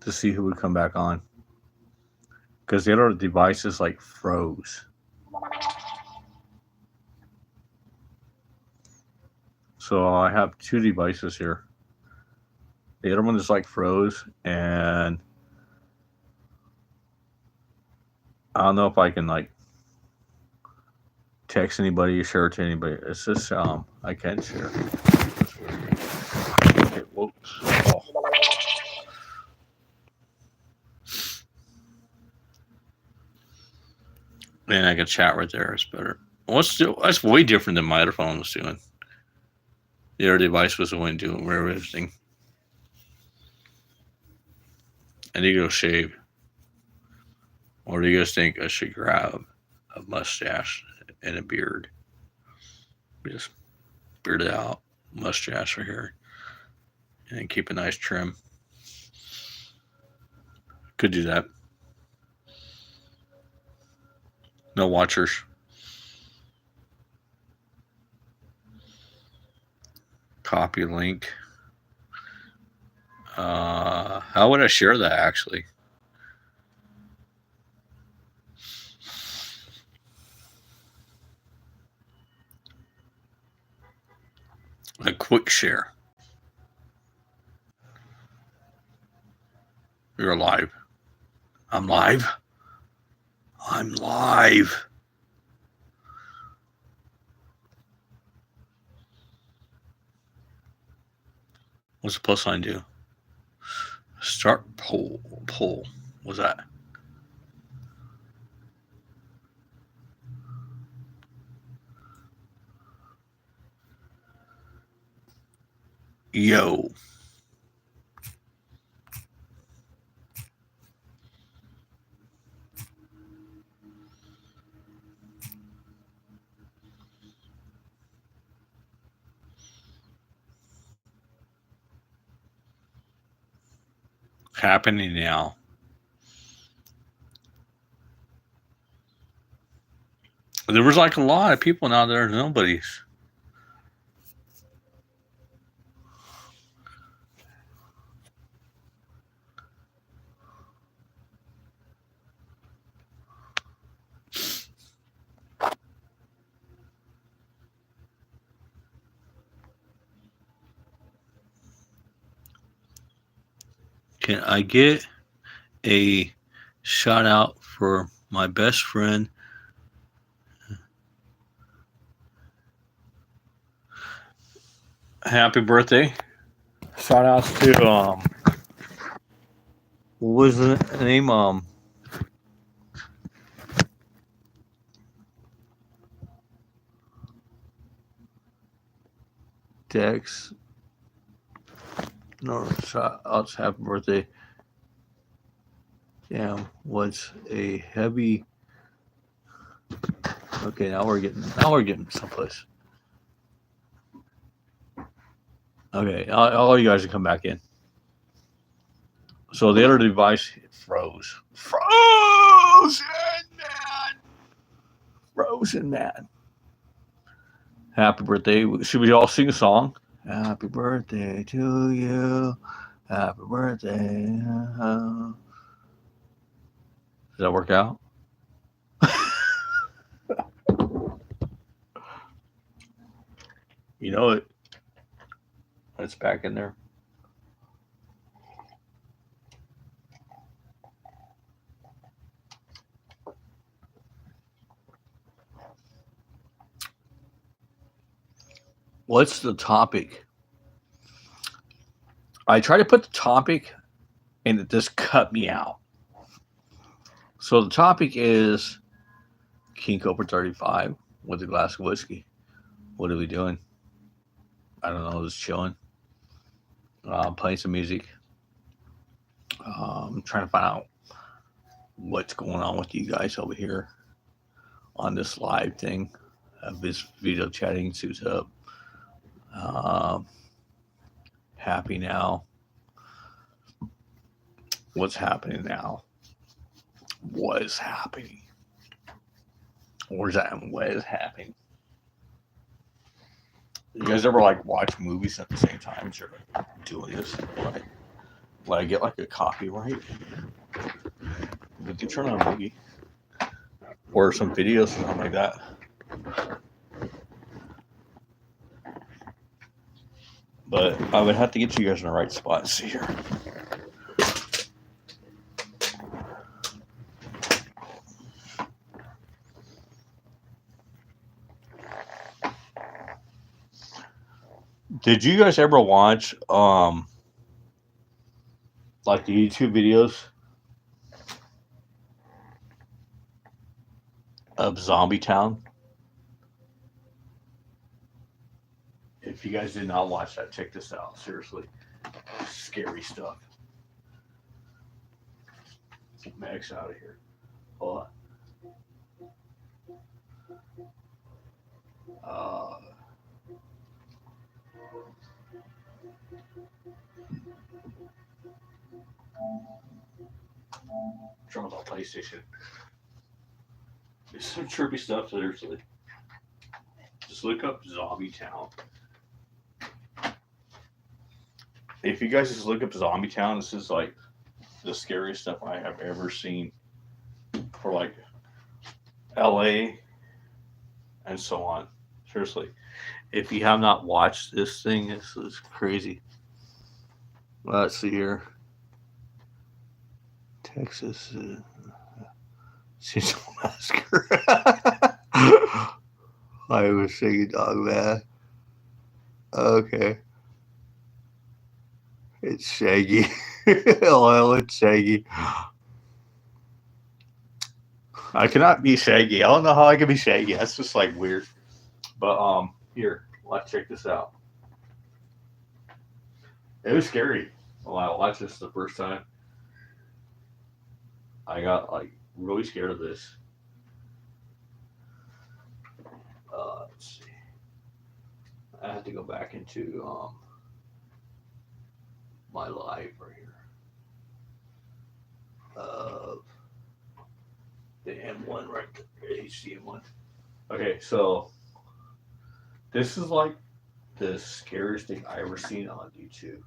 to see who would come back on because the other devices like froze. So I have two devices here. The other one is like froze, and I don't know if I can like text anybody, share it to anybody. It's just I can share. Okay, whoops. Oh. And I can chat right there. It's better. That's way different than my other phone was doing. The other device was the one doing everything. I need to go shave. Or do you guys think I should grab a mustache and a beard? Just beard it out, mustache right here, and keep a nice trim. Could do that. No watchers. Copy link. How would I share that actually? A quick share. You're live. I'm live. I'm live. What's the plus sign do? Start poll. Poll. What's that? Yo. Happening now. There was like a lot of people now there. Nobody's. Can I get a shout out for my best friend? Happy birthday. Shout outs to what was the name? Dex. No, shout outs, happy birthday. Damn, what's a heavy. Okay, now we're getting someplace. Okay, all you guys can come back in. So the other device froze. Frozen man. Frozen man. Happy birthday. Should we all sing a song? Happy birthday to you. Happy birthday. Does that work out? You know it. It's back in there. What's the topic? I try to put the topic and it just cut me out. So the topic is King kobra35 with a glass of whiskey. What are we doing? I don't know, just chilling. Playing some music. Trying to find out what's going on with you guys over here on this live thing. This video chatting, suits up. Happy now. What's happening now? What is happening? What is happening? You guys ever like watch movies at the same time as you're doing this? Right? like get like a copyright, we could turn on a movie or some videos or something like that. But I would have to get you guys in the right spot. See here. Did you guys ever watch like the YouTube videos of Zombie Town? If you guys did not watch that, check this out. Seriously, scary stuff. Get Max out of here. Hold on. Drums on PlayStation. It's some trippy stuff. Seriously, just look up Zombie Town. If you guys just look up Zombie Town, this is like the scariest stuff I have ever seen for like LA and so on. Seriously, if you have not watched this thing, this is crazy. Let's see here. Texas Seasonal Massacre. I was saying dog man. Okay. It's Shaggy. Oh, it's Shaggy. I cannot be Shaggy. I don't know how I can be Shaggy. That's just like weird. But here, let's check this out. It was scary. When I watched this the first time, I got like really scared of this. Let's see. I have to go back into my live right here. The M1 right there, HDM1. Okay, so this is like the scariest thing I ever seen on YouTube.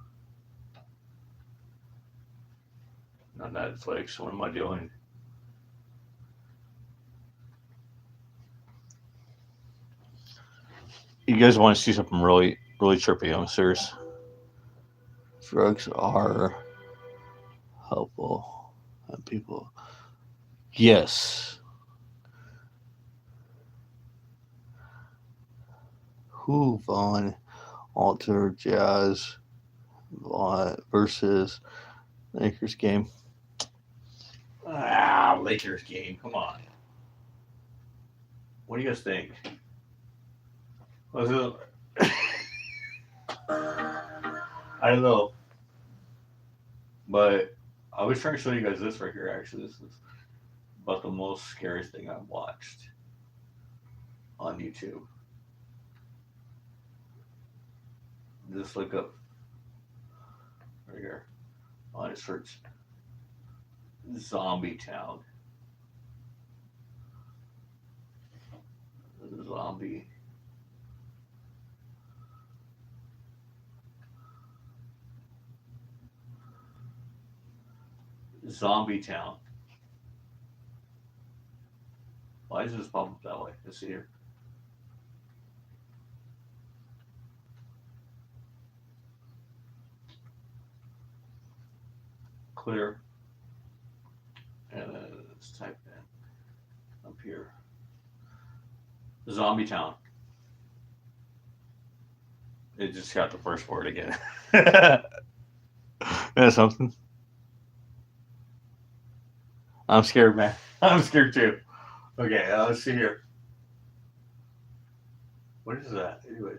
On Netflix. What am I doing? You guys want to see something really, really trippy? I'm serious. Drugs are helpful and people. Yes. Who Vaughn Alter Jazz versus Lakers game? Lakers game. Come on. What do you guys think? Was it? I don't know. But I was trying to show you guys this right here. Actually, this is about the most scariest thing I've watched on YouTube. Just look up right here on a search Zombie Town. Zombie. Zombie Town. Why does this pop up that way? Let's see here. Clear. And then let's type in up here. Zombie Town. It just got the first word again. That's something. I'm scared, man. I'm scared too. Okay, let's see here. What is that? Anyways.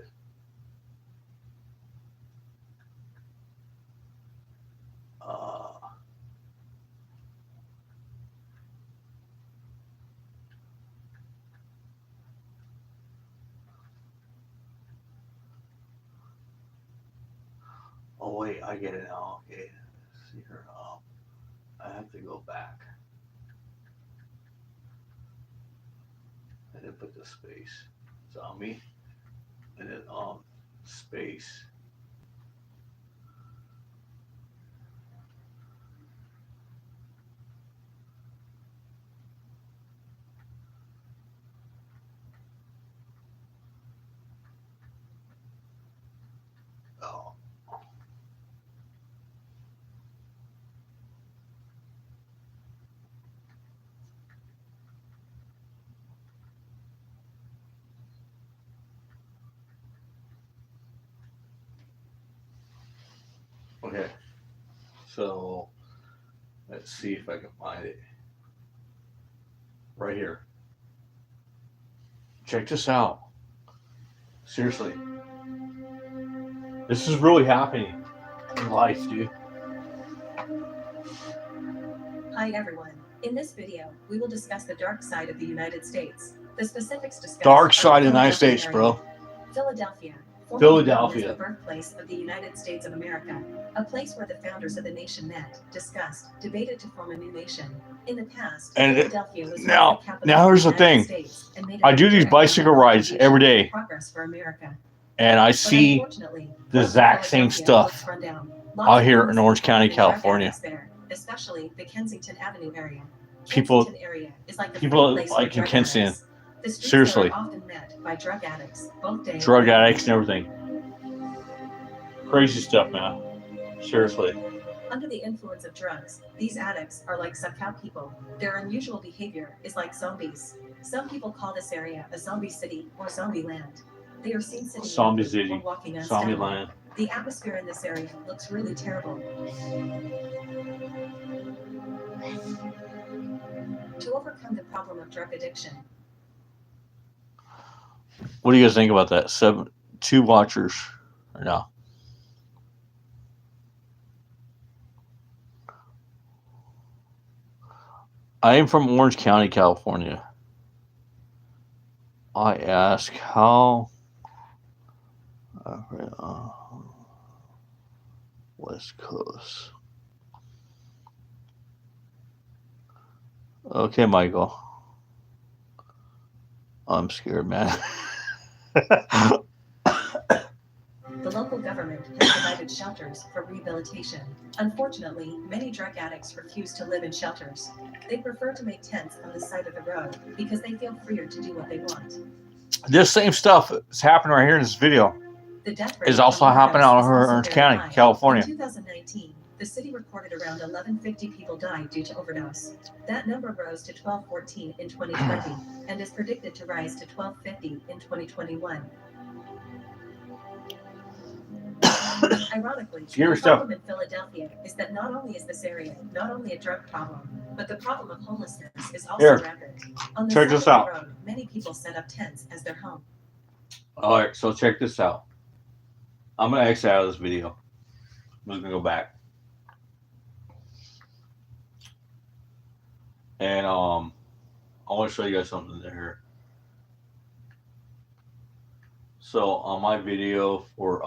Oh wait, I get it now. Okay, let's see here. I have to go back and then put the space. Zombie, and then space. Okay. So let's see if I can find it. Right here. Check this out. Seriously. This is really happening in life, dude. Hi everyone. In this video, we will discuss the dark side of the United States. The specifics discussed Dark are side of the the United Philadelphia States, area. bro. Philadelphia. Formerly known as Philadelphia. the birthplace of the United States of America, a place where the founders of the nation met, discussed, debated to form a new nation. In the past, And Philadelphia was now the capital here's of the the United thing. States and made I do these major bicycle economic rides every contribution day, to progress for America. and I But see unfortunately, the most of exact same Philadelphia looks stuff run down. out Lots of here in homeless Orange people County, and drug California. addicts there, especially the Kensington Avenue area. People, Kensington area is like a free people place like for in drug Kensington. addicts. The streets Seriously, there are often met by drug addicts, both day drug and night. addicts and everything. Crazy stuff, man. Seriously. Under the influence of drugs, these addicts are like suck-out people. Their unusual behavior is like zombies. Some people call this area a zombie city or zombie land. They are seen sitting Zombie naked city, or walking zombie unsteadily. land. The atmosphere in this area looks really terrible. To overcome the problem of drug addiction, What do you guys think about that? 2 watchers or no? I am from Orange County, California. I ask how West Coast. Okay, Michael. I'm scared, man. the local government has provided shelters for rehabilitation. Unfortunately, many drug addicts refuse to live in shelters. They prefer to make tents on the side of the road because they feel freer to do what they want. This same stuff is happening right here in this video. The death rate Is also happening out in Orange County, California. In 2019, the city reported around 1,150 people died due to overdose. That number rose to 1,214 in 2020 and is predicted to rise to 1,250 in 2021. Ironically, the problem in Philadelphia is that not only is this area not only a drug problem, but the problem of homelessness is also rampant. On the check side this of out. the road, many people set up tents as their home. All right, so check this out. I'm gonna exit out of this video. I'm just gonna go back, and I want to show you guys something here. So on my video for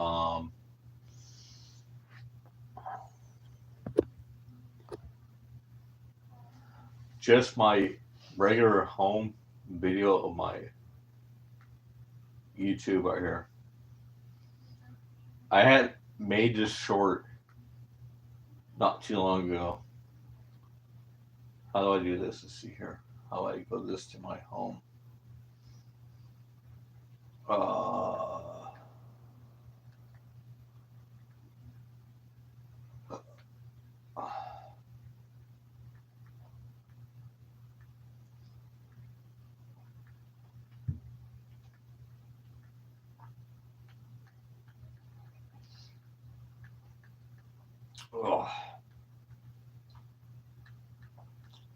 just my regular home video of my YouTube right here, I had made this short not too long ago. How do I do this? Let's see here. How do I go this to my home?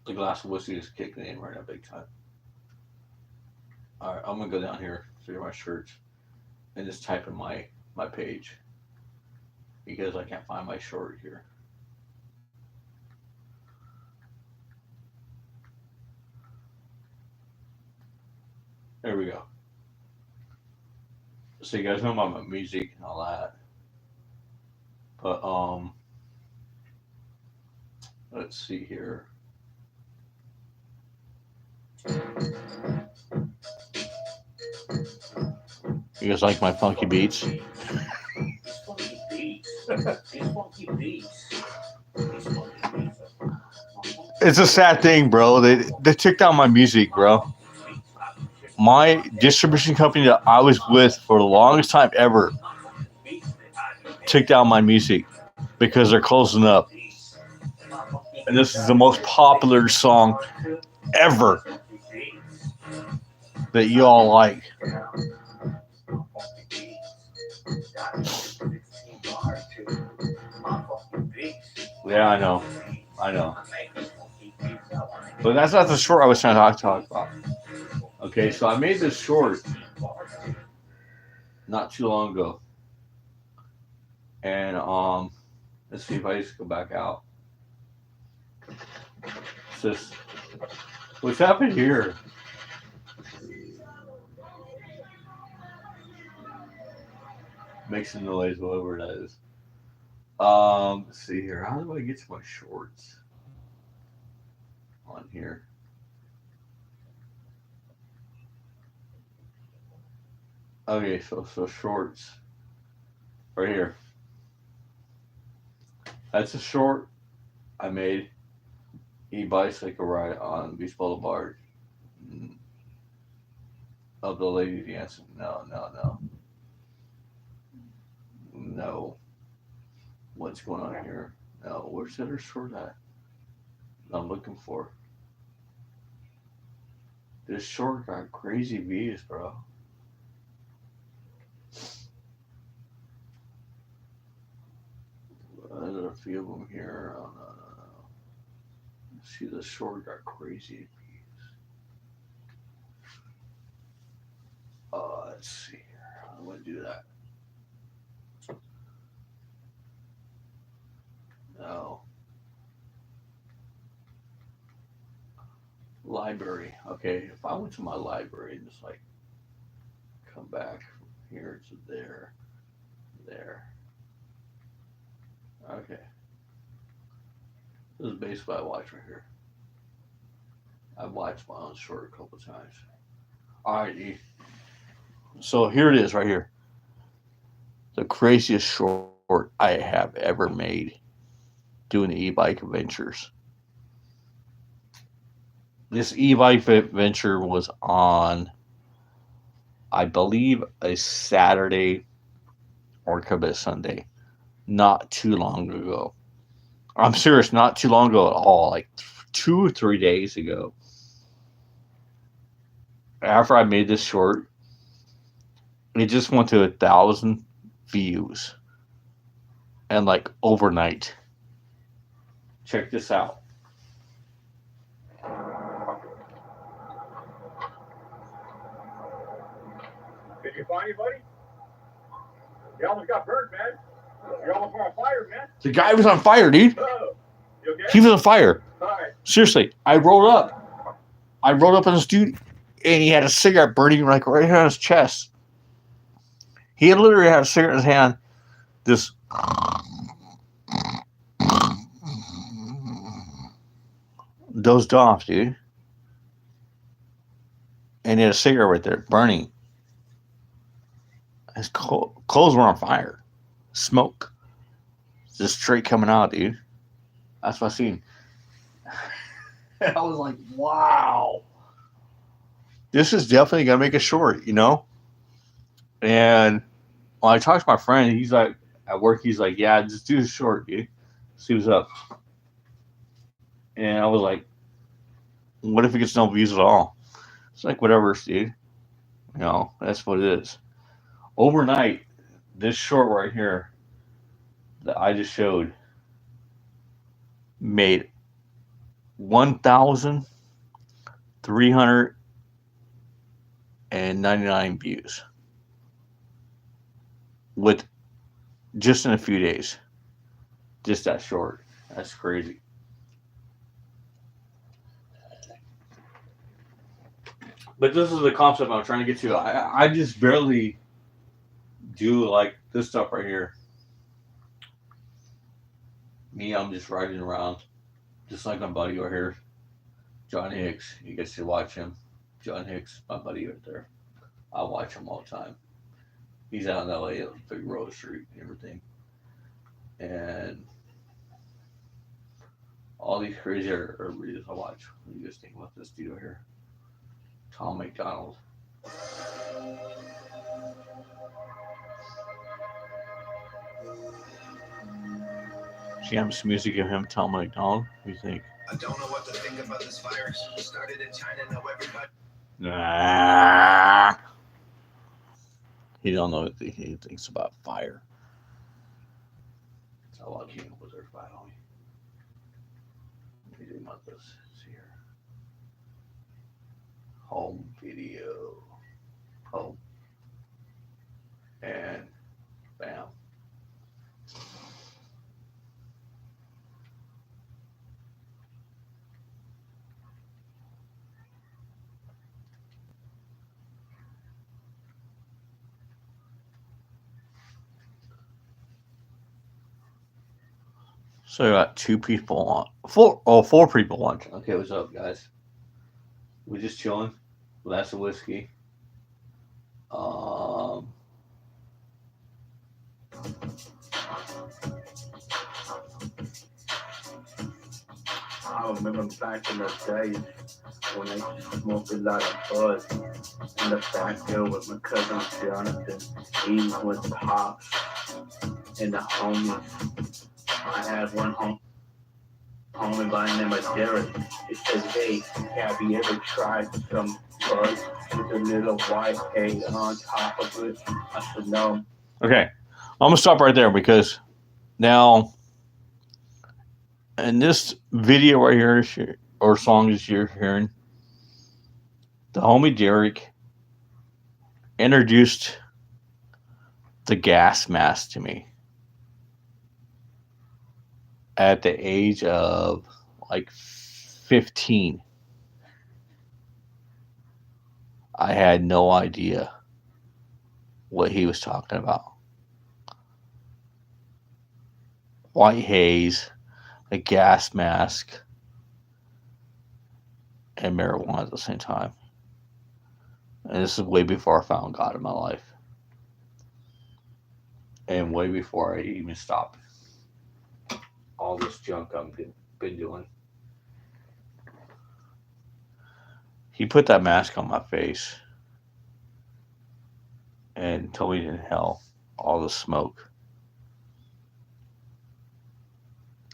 The glass of whiskey is kicking in right now big time. Alright, I'm gonna go down here through my shirts and just type in my page because I can't find my short here. There we go. So you guys know about my music and all that. But let's see here. You guys like my funky beats? It's a sad thing, bro. They took down my music, bro. My distribution company that I was with for the longest time ever took down my music because they're closing up. And this is the most popular song ever that you all like. Yeah, I know. I know. But that's not the short I was trying to talk about. Okay, so I made this short not too long ago. And let's see if I just go back out. It's just what's happened here? Makes some noise, whatever it is. Let's see here. How do I get to my shorts on here? Okay, so shorts right here. That's a short I made. E-bicycle ride on Beach Boulevard. Of the lady dancing. No. What's going on here? No. Where's that other short at? I'm looking for. This short got crazy views, bro. There's a few of them here. Oh, no. See, the short got crazy views. Let's see here. How do I do that? No. Library. Okay, if I went to my library and just like come back from here to there. Okay. This is basically what I watch right here. I've watched my own short a couple times. Alright, so here it is right here. The craziest short I have ever made doing the e-bike adventures. This e-bike adventure was on, I believe, a Saturday or could be a Sunday. Not too long ago. I'm serious, not too long ago at all. Like 2 or 3 days ago. After I made this short, it just went to 1,000 views. And like overnight. Check this out. Did you find anybody? You almost got burned, man. You're almost on fire, man. The guy was on fire, dude. Oh, you okay? He was on fire. All right. Seriously, I rolled up in his dude, and he had a cigarette burning like right here on his chest. He literally had a cigarette in his hand, this dozed off, dude. And he had a cigarette right there, burning. His clothes were on fire. Smoke. Just straight coming out, dude. That's what I seen. I was like, wow. This is definitely going to make a short, you know? And when I talked to my friend, he's like, at work, he's like, yeah, just do the short, dude. See what's up. And I was like, what if it gets no views at all? It's like, whatever, dude. You know, that's what it is. Overnight, this short right here that I just showed made 1,399 views with just in a few days. Just that short. That's crazy. But this is the concept I'm trying to get to. I just barely do like this stuff right here. Me, I'm just riding around, just like my buddy over here, John Hicks. You guys should watch him. John Hicks, my buddy right there. I watch him all the time. He's out in LA on Big Rose Street and everything. And all these crazy videos I watch. What do you guys think about this dude over here? Tom McDonald. See, I'm some music of him, Tom McDonald. What do you think? I don't know what to think about this virus. Started in China, now everybody. Nah. He don't know what he thinks about fire. So Oh, I can't put their file on me. Let me do my this here. Home video. Home. And bam. So I got 2 people on. 4 people on. Okay, what's up, guys? We just chilling. Glass of whiskey. I remember back in the days when I smoked a lot of bud in the backyard with my cousin Jonathan, eating with Pops and the homies. I had one homie by the name of Derek. He said, hey, have you ever tried some bud with a little white hay on top of it? I said, no. Okay, I'm gonna stop right there because now in this video right here or song that you're hearing, the homie Derek introduced the gas mask to me at the age of like 15. I had no idea what he was talking about. White haze, a gas mask, and marijuana at the same time. And this is way before I found God in my life. And way before I even stopped all this junk I've been doing. He put that mask on my face and told me to inhale all the smoke.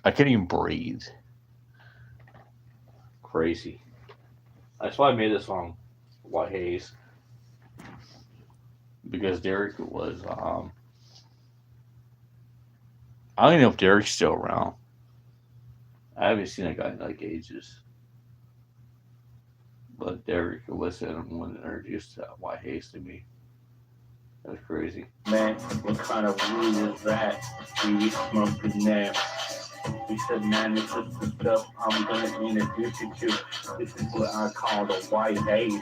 I couldn't even breathe. Crazy. That's why I made this song, White Haze. Because Derek was, I don't even know if Derek's still around. I haven't seen that guy in like ages. But Derek was the one that introduced White Haze to me. That's crazy. Man, what kind of weed is that? We smoking now. He said, man, this is the stuff I'm going to introduce you to. This is what I call the white haze.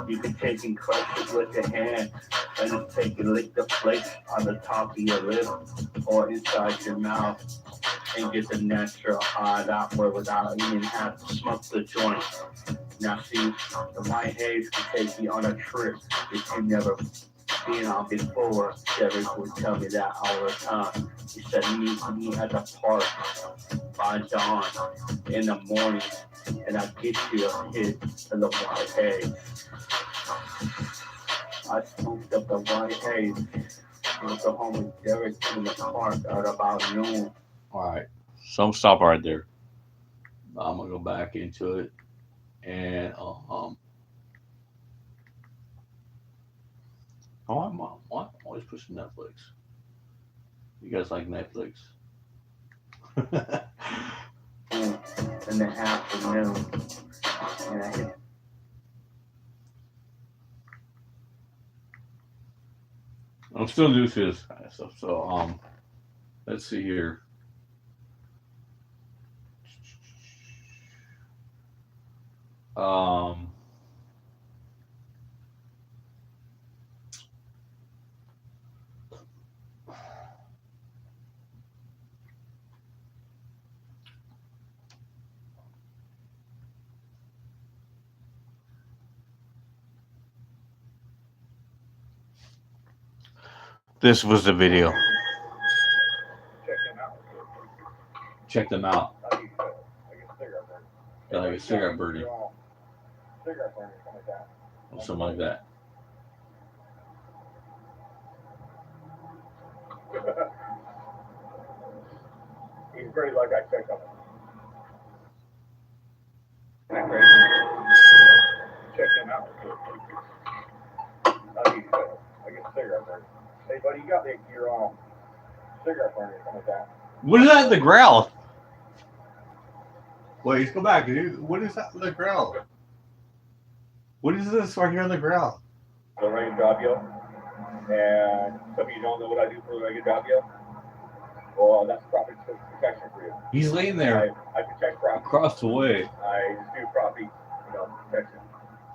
You can take and crush it with your hand and then take and lick the flakes on the top of your lip or inside your mouth and get the natural high that way without even having to smoke the joint. Now see, the white haze can take you on a trip if you never been on before. Derek would tell me that all the time. He said, meet me at the park by dawn in the morning, and I'll get you a hit of the white haze. I smoked up the white haze with the homie Derek in the park at about noon. Alright, so I'm stopping right there. I'm going to go back into it. And, I'm always pushing Netflix. You guys like Netflix? In the afternoon, and I hit. I'm still new to this kind of stuff, so let's see here. This was the video. Check them out. Yeah, like a cigarette burning. Or something like that. He's pretty like I checked up. Check him out. Like a cigarette burning. Hey, buddy, you got your cigarette burner, something like that. What is that in the ground? Wait, go back, dude. What is that in the ground? What is this right here on the ground? The regular job, yo. And some of you don't know what I do for the regular job, yo. Well, that's property protection for you. He's laying there I protect property. across the way. I just do property, protection.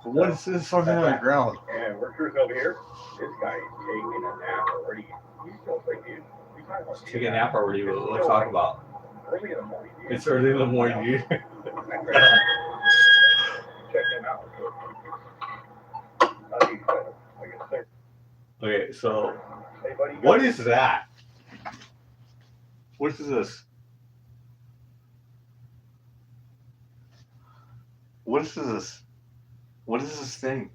So what is this fucking on the ground? And workers over here, this guy is taking a nap already. He's still like, dude. Take a nap already. What talk about? Early in the morning, dude. It's early in the morning, dude. Check him out. Okay, so Hey, buddy, what is that? What is this? What is this? What is this thing?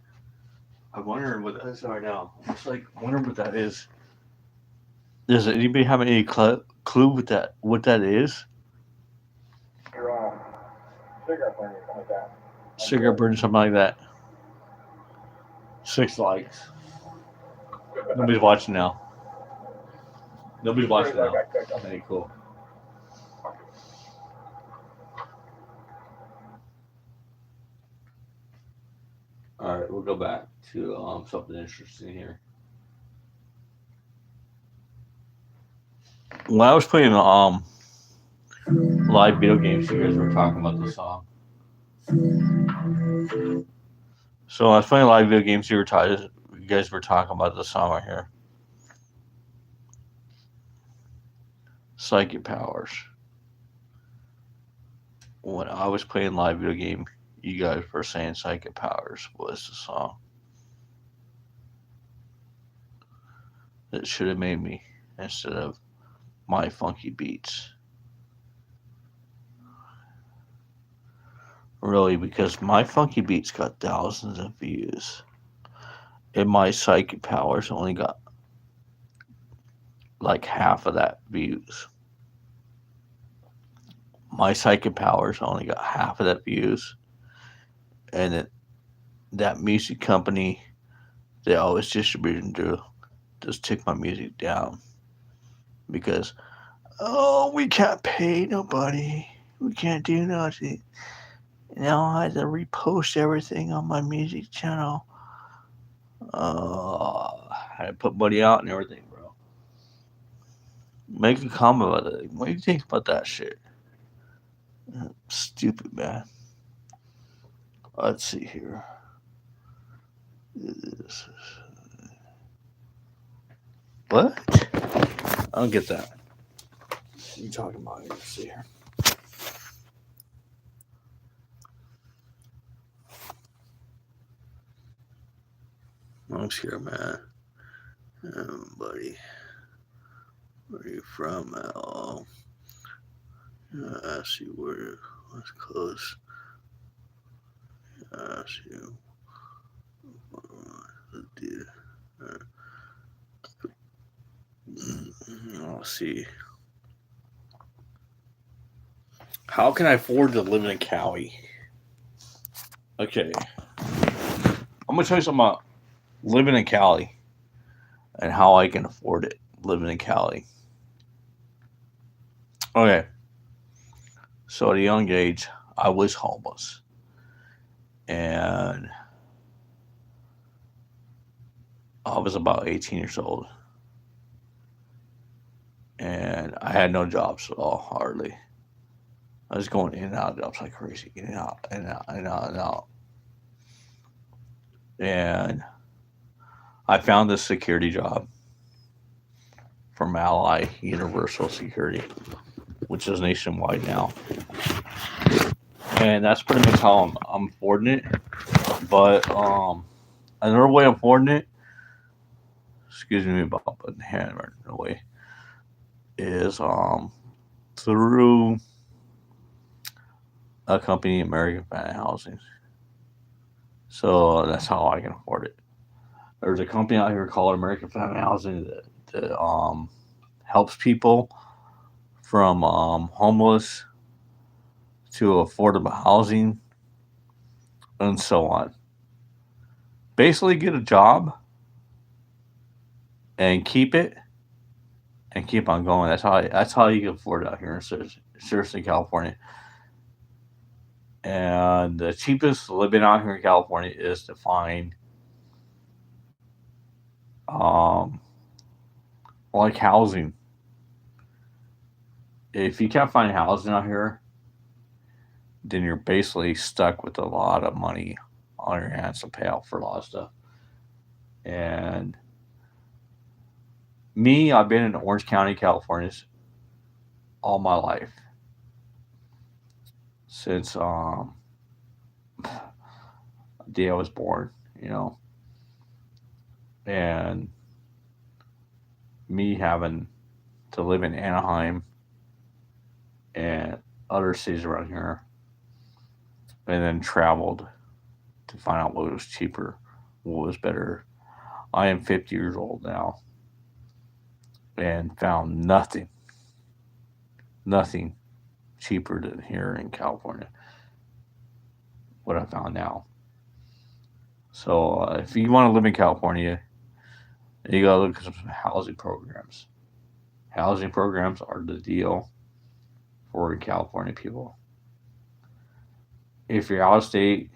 I'm wondering what that is right now. I'm just like wondering what that is. Does anybody have any clue what that is? Your cigarette burner, something like that. Cigarette burn, something like that. 6 likes. Nobody's watching now. Nobody's watching now. Okay, cool. All right, we'll go back to something interesting here. When I was playing live video games, you guys were talking about this song. So I was playing live video games. You guys were talking about the song right here. Psychic powers. When I was playing live video game, you guys were saying psychic powers was the song that should have made me instead of my funky beats. Really, because my funky beats got thousands of views, and my psychic powers only got like half of that views. My psychic powers only got half of that views, and that music company that I was distributing to just took my music down because, oh, we can't pay nobody, we can't do nothing. Now I had to repost everything on my music channel. I had to put money out and everything, bro. Make a comment about it. What do you think about that shit? Stupid, man. Let's see here. What? I don't get that. What are you talking about? Let's see here. I'm scared, man. Buddy. Where are you from, Al? I see where was close. I see you. I'll see. How can I afford to live in Cali? Okay. I'm going to tell you something about living in Cali and how I can afford it living in Cali. Okay. So at a young age, I was homeless. And I was about 18 years old. And I had no jobs at all, hardly. I was going in and out of jobs like crazy. In and out, in and out, in and out, and out. And I found this security job from Ally Universal Security, which is nationwide now. And that's pretty much how I'm affording it. But another way I'm affording it, excuse me about putting the hand right away, is through a company, American Family Housing. So that's how I can afford it. There's a company out here called American Family Housing that helps people from homeless to affordable housing and so on. Basically, get a job and keep it and keep on going. That's how you can afford it out here in seriously California. And the cheapest living out here in California is to find like housing. If you can't find housing out here, then you're basically stuck with a lot of money on your hands to pay out for a lot of stuff. And me, I've been in Orange County, California all my life. Since the day I was born, you know. And me having to live in Anaheim and other cities around here, and then traveled to find out what was cheaper, what was better. I am 50 years old now and found nothing cheaper than here in California. What I found now. So if you want to live in California, you gotta look at some housing programs. Housing programs are the deal for California people. If you're out of state,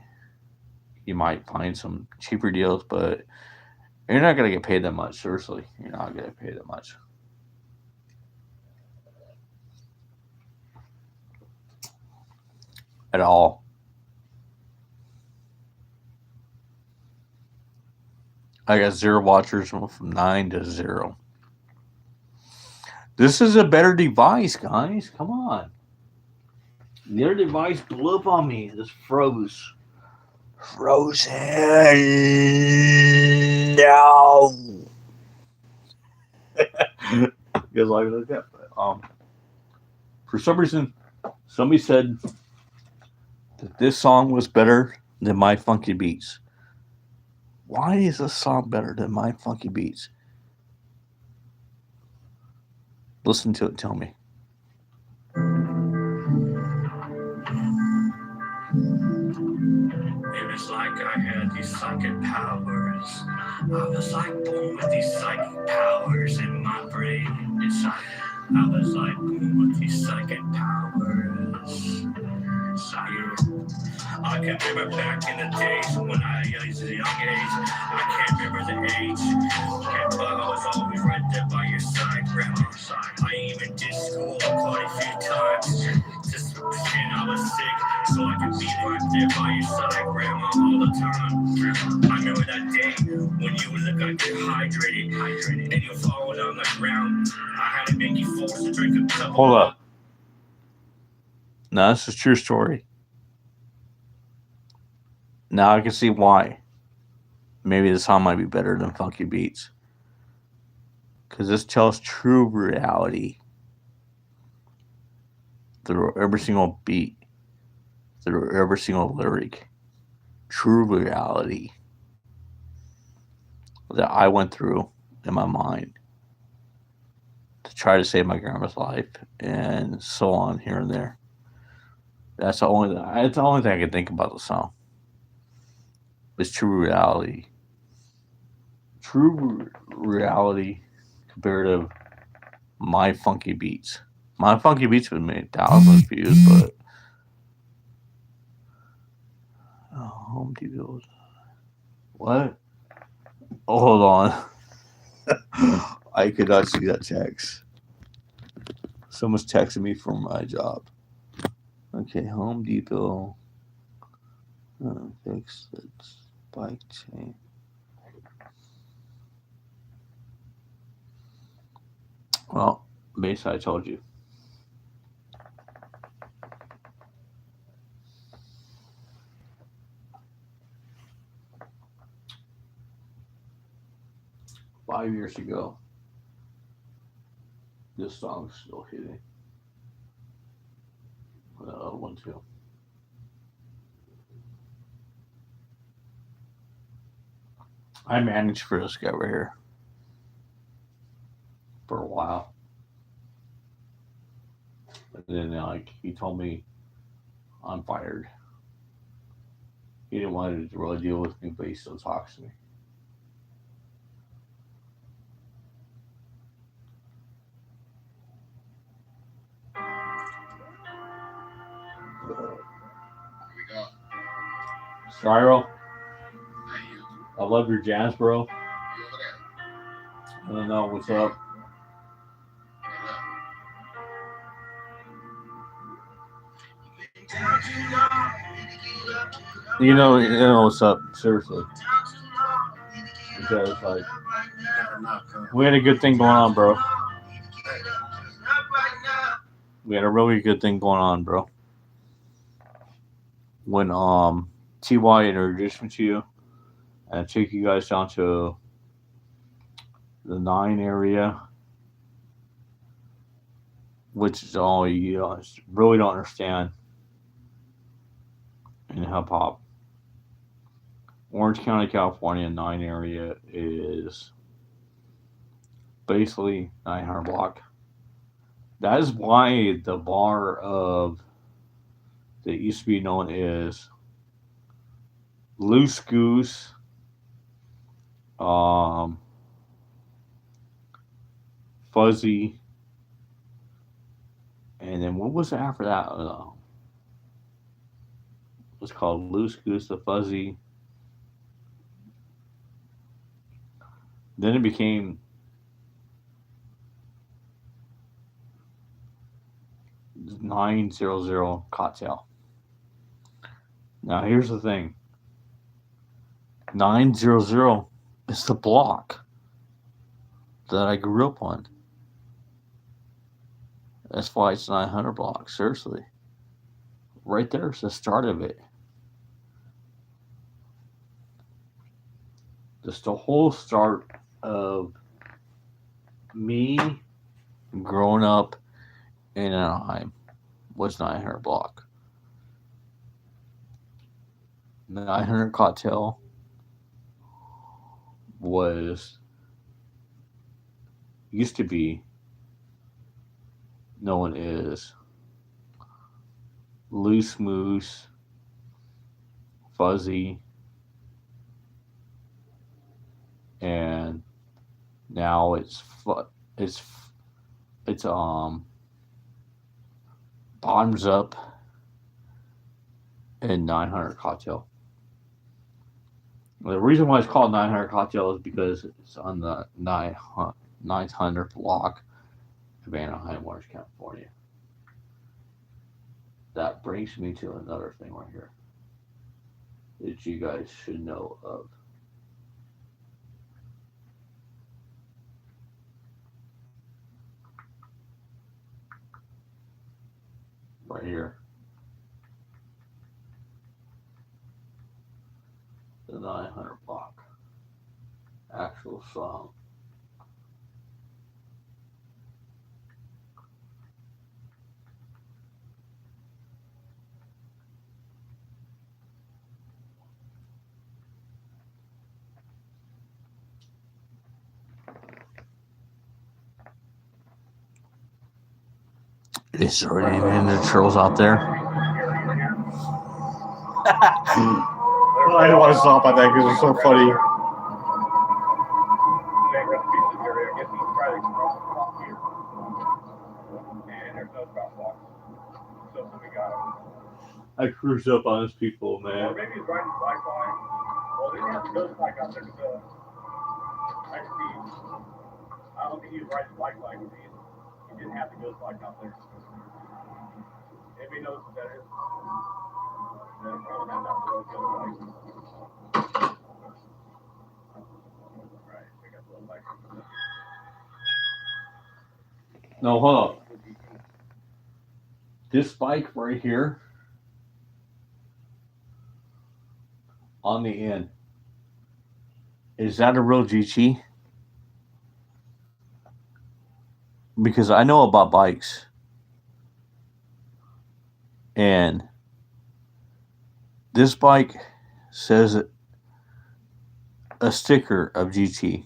you might find some cheaper deals, but you're not gonna get paid that much. Seriously, you're not gonna get paid that much. At all. I got 0 watchers from 9 to 0. This is a better device, guys. Come on. The other device blew up on me. This froze. Frozen. No. Because I looked at for some reason, somebody said that this song was better than My Funky Beats. Why is this song better than My Funky Beats? Listen to it, tell me. It was like I had these psychic powers. I was like born with these psychic powers in my brain inside. I was like born with these psychic powers. I can remember back in the days when I was a young age. I can't remember the age, but I was always right there by your side, grandma. I even did school quite a few times, just pretend I was sick, so I could be right there by your side, grandma, all the time. I remember that day when you would look like you're hydrated, and you fall on the ground. I had to make you force to drink a cup. Hold up. No, this is a true story. Now I can see why. Maybe this song might be better than Funky Beats. Because this tells true reality through every single beat, through every single lyric. True reality that I went through in my mind to try to save my grandma's life and so on here and there. That's the only thing I can think about the song. It's true reality. True reality compared to My Funky Beats. My Funky Beats would make thousands of views, but Home Depot. What? Oh, hold on. I could not see that text. Someone's texting me from my job. Okay, Home Depot. Fix the bike chain. Well, basically, I told you. Five years ago, this song's still hitting. The other one too. I managed for this guy right here for a while. And then he told me I'm fired. He didn't want to really deal with me, but he still talks to me. we go. Styro, Hey, you. I love your jazz, bro. You over there. I don't know what's up. Hey, look. You know what's up. Seriously, because like Never knock, huh? we had a good thing going on, bro. Hey. We had a really good thing going on, bro. When Ty introduced me to you, and I took you guys down to the 9 area, which is all you guys really don't understand in hip hop. Orange County, California, 9 area is basically 900 block. That is why the bar of that used to be known as Loose Goose, Fuzzy, and then what was after that? It was called Loose Goose, the Fuzzy. Then it became 900 Cocktail. Now here's the thing. 900 is the block that I grew up on. That's why it's 900 block. Seriously. Right there's the start of it. Just the whole start of me growing up in Anaheim was 900 block. 900 Cocktail used to be known as Loose Moose, Fuzzy, and now it's Bottoms Up and 900 Cocktail. The reason why it's called 900 Cocktail is because it's on the 900th block of Anaheim, Orange, California. That brings me to another thing right here that you guys should know of. Right here. The 900 block. Actual song. Is there any trolls out there? I don't want to stop at that because it's so funny. I cruise up on these people, man. Or maybe he's riding his bike line. Well, they didn't have to go bike out there because I don't think he was riding his bike line. He didn't have to go bike out there. Anybody knows what that is? Then probably not that road go bike. Right, I got the little bike. No, hold on. This bike right here on the end, is that a real GT? Because I know about bikes. And this bike says a sticker of GT.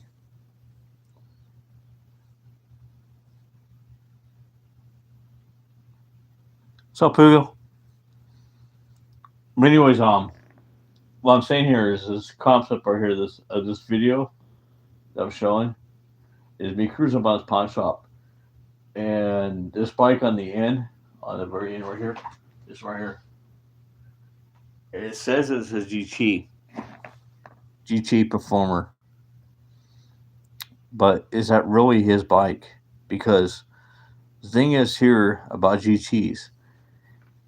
What's up, Poogle? Anyways, what I'm saying here is this concept right here, this video that I'm showing is me cruising by this pawn shop, and this bike on the end, on the very end right here, this right here, It says it's a GT Performer. But is that really his bike? Because the thing is here about GTs,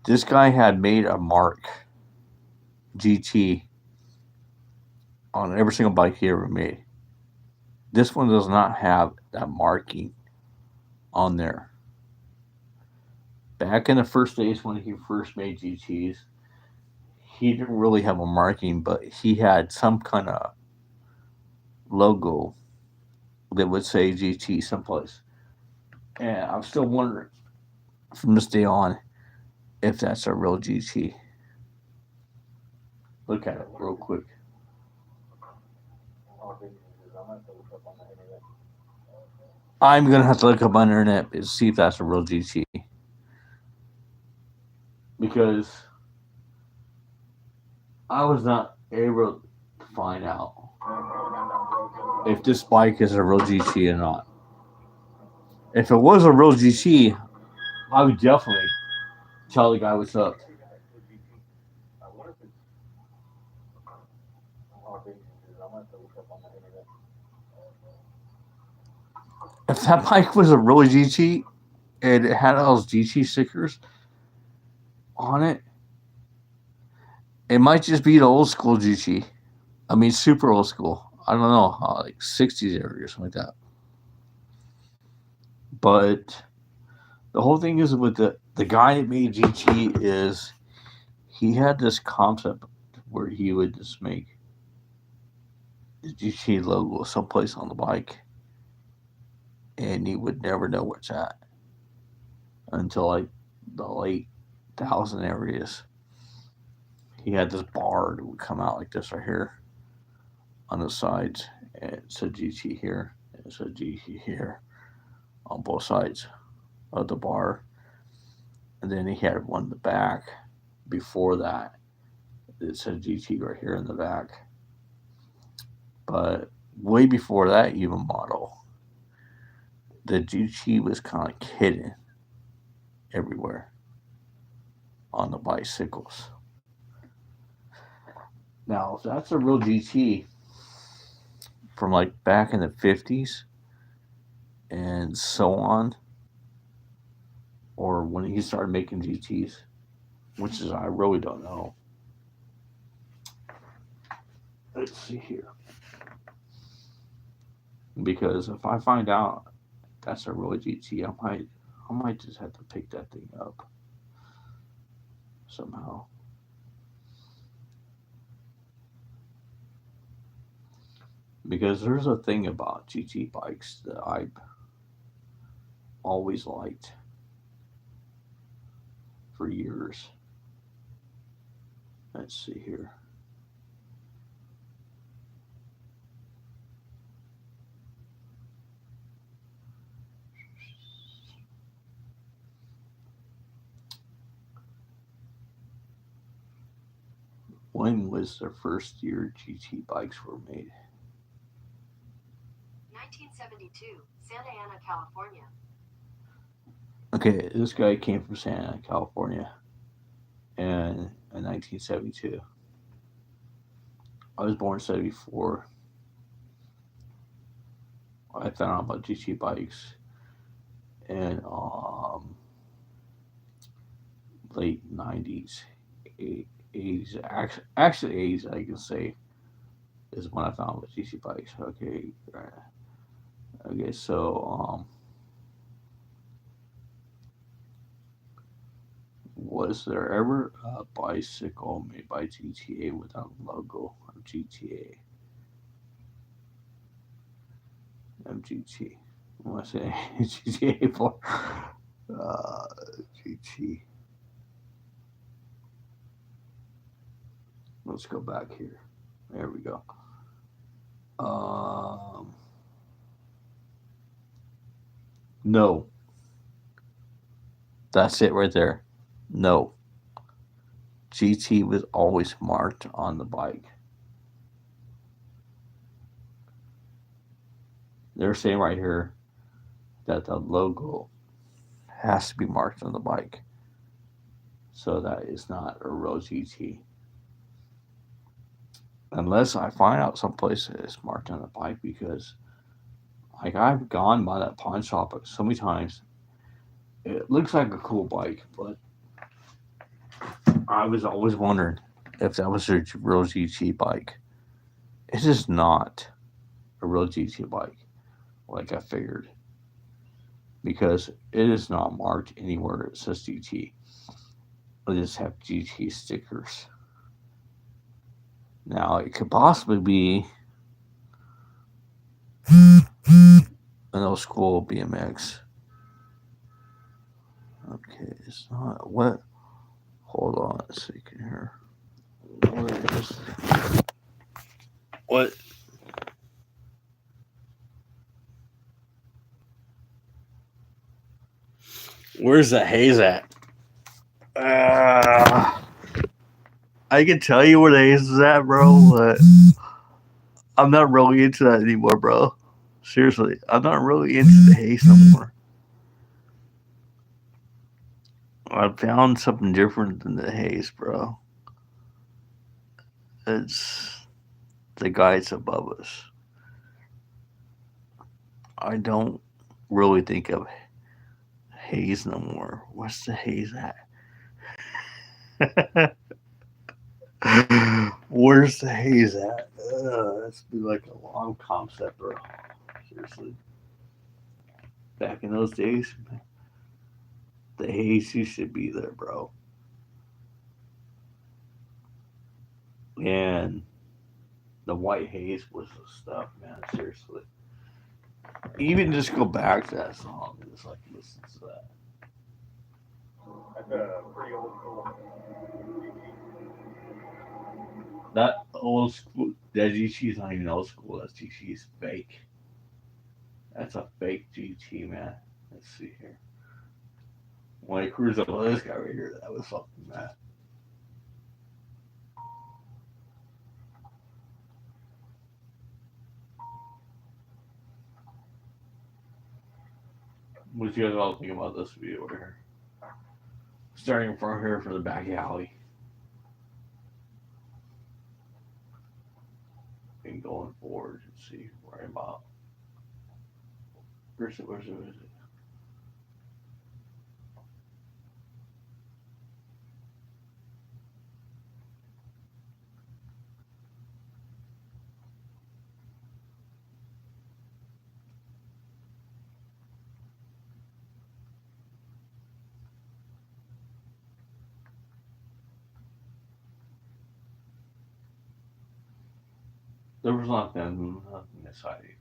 this guy had made a mark GT on every single bike he ever made. This one does not have that marking on there. Back in the first days when he first made GTs, he didn't really have a marking, but he had some kind of logo that would say GT someplace. And I'm still wondering from this day on if that's a real GT. Look at it real quick. I'm gonna have to look up on the internet and see if that's a real GT. Because I was not able to find out if this bike is a real GT or not. If it was a real GT, I would definitely tell the guy what's up. If that bike was a real GT and it had all those GT stickers on it, it might just be the old school GT. I mean, super old school. I don't know, like 60s area or something like that. But the whole thing is with the guy that made GT is he had this concept where he would just make the GT logo someplace on the bike, and he would never know where it's at until like the late 1000 areas. He had this bar that would come out like this right here on the sides, and it said GT here, and it said GT here on both sides of the bar. And then he had one in the back before that. It said GT right here in the back. But way before that even model, the GT was kind of hidden everywhere on the bicycles. Now, if that's a real GT from like back in the 50s and so on, or when he started making GTs, which is I really don't know. Let's see here. Because if I find out that's a real GT, I might just have to pick that thing up somehow. Because there's a thing about GT bikes that I've always liked for years. Let's see here. When was the first year GT bikes were made? 1972, Santa Ana, California. Okay, this guy came from Santa Ana, California in 1972. I was born in 74. I found out about GT bikes in late 90s, 80s, actually 80s, I can say, is when I found out about GT bikes. Okay, okay, so was there ever a bicycle made by GTA without a logo of GTA? MGT. I want to say GTA 4. GT. Let's go back here. There we go. No. That's it right there. No. GT was always marked on the bike. They're saying right here that the logo has to be marked on the bike. So that is not a real GT. unless I find out someplace that it's marked on the bike, because like I've gone by that pawn shop so many times. It looks like a cool bike, but I was always wondering if that was a real GT bike. It is not a real GT bike, like I figured, because it is not marked anywhere that says GT. It just have GT stickers. Now it could possibly be an old school BMX. Okay, it's not. What? Hold on a second here. Where is? What? Where's the haze at? I can tell you where the haze is at, bro, but I'm not really into that anymore, bro. Seriously, I'm not really into the haze no more. I found something different than the haze, bro. It's the guys above us. I don't really think of haze no more. What's the haze at? Where's the haze at? That's be like a long concept, bro. Seriously. Back in those days, the haze used to be there, bro. And the white haze was the stuff, man. Seriously. Even just go back to that song and just like listen to that. That's a pretty old school. That old school, that GT is not even old school. That GT is fake. That's a fake GT, man. Let's see here. When I cruised up with this guy right here, that was fucking mad. What you guys all think about this video right here? Starting from here for the back alley. And going forward and see where I'm at. Where's it? There was nothing exciting.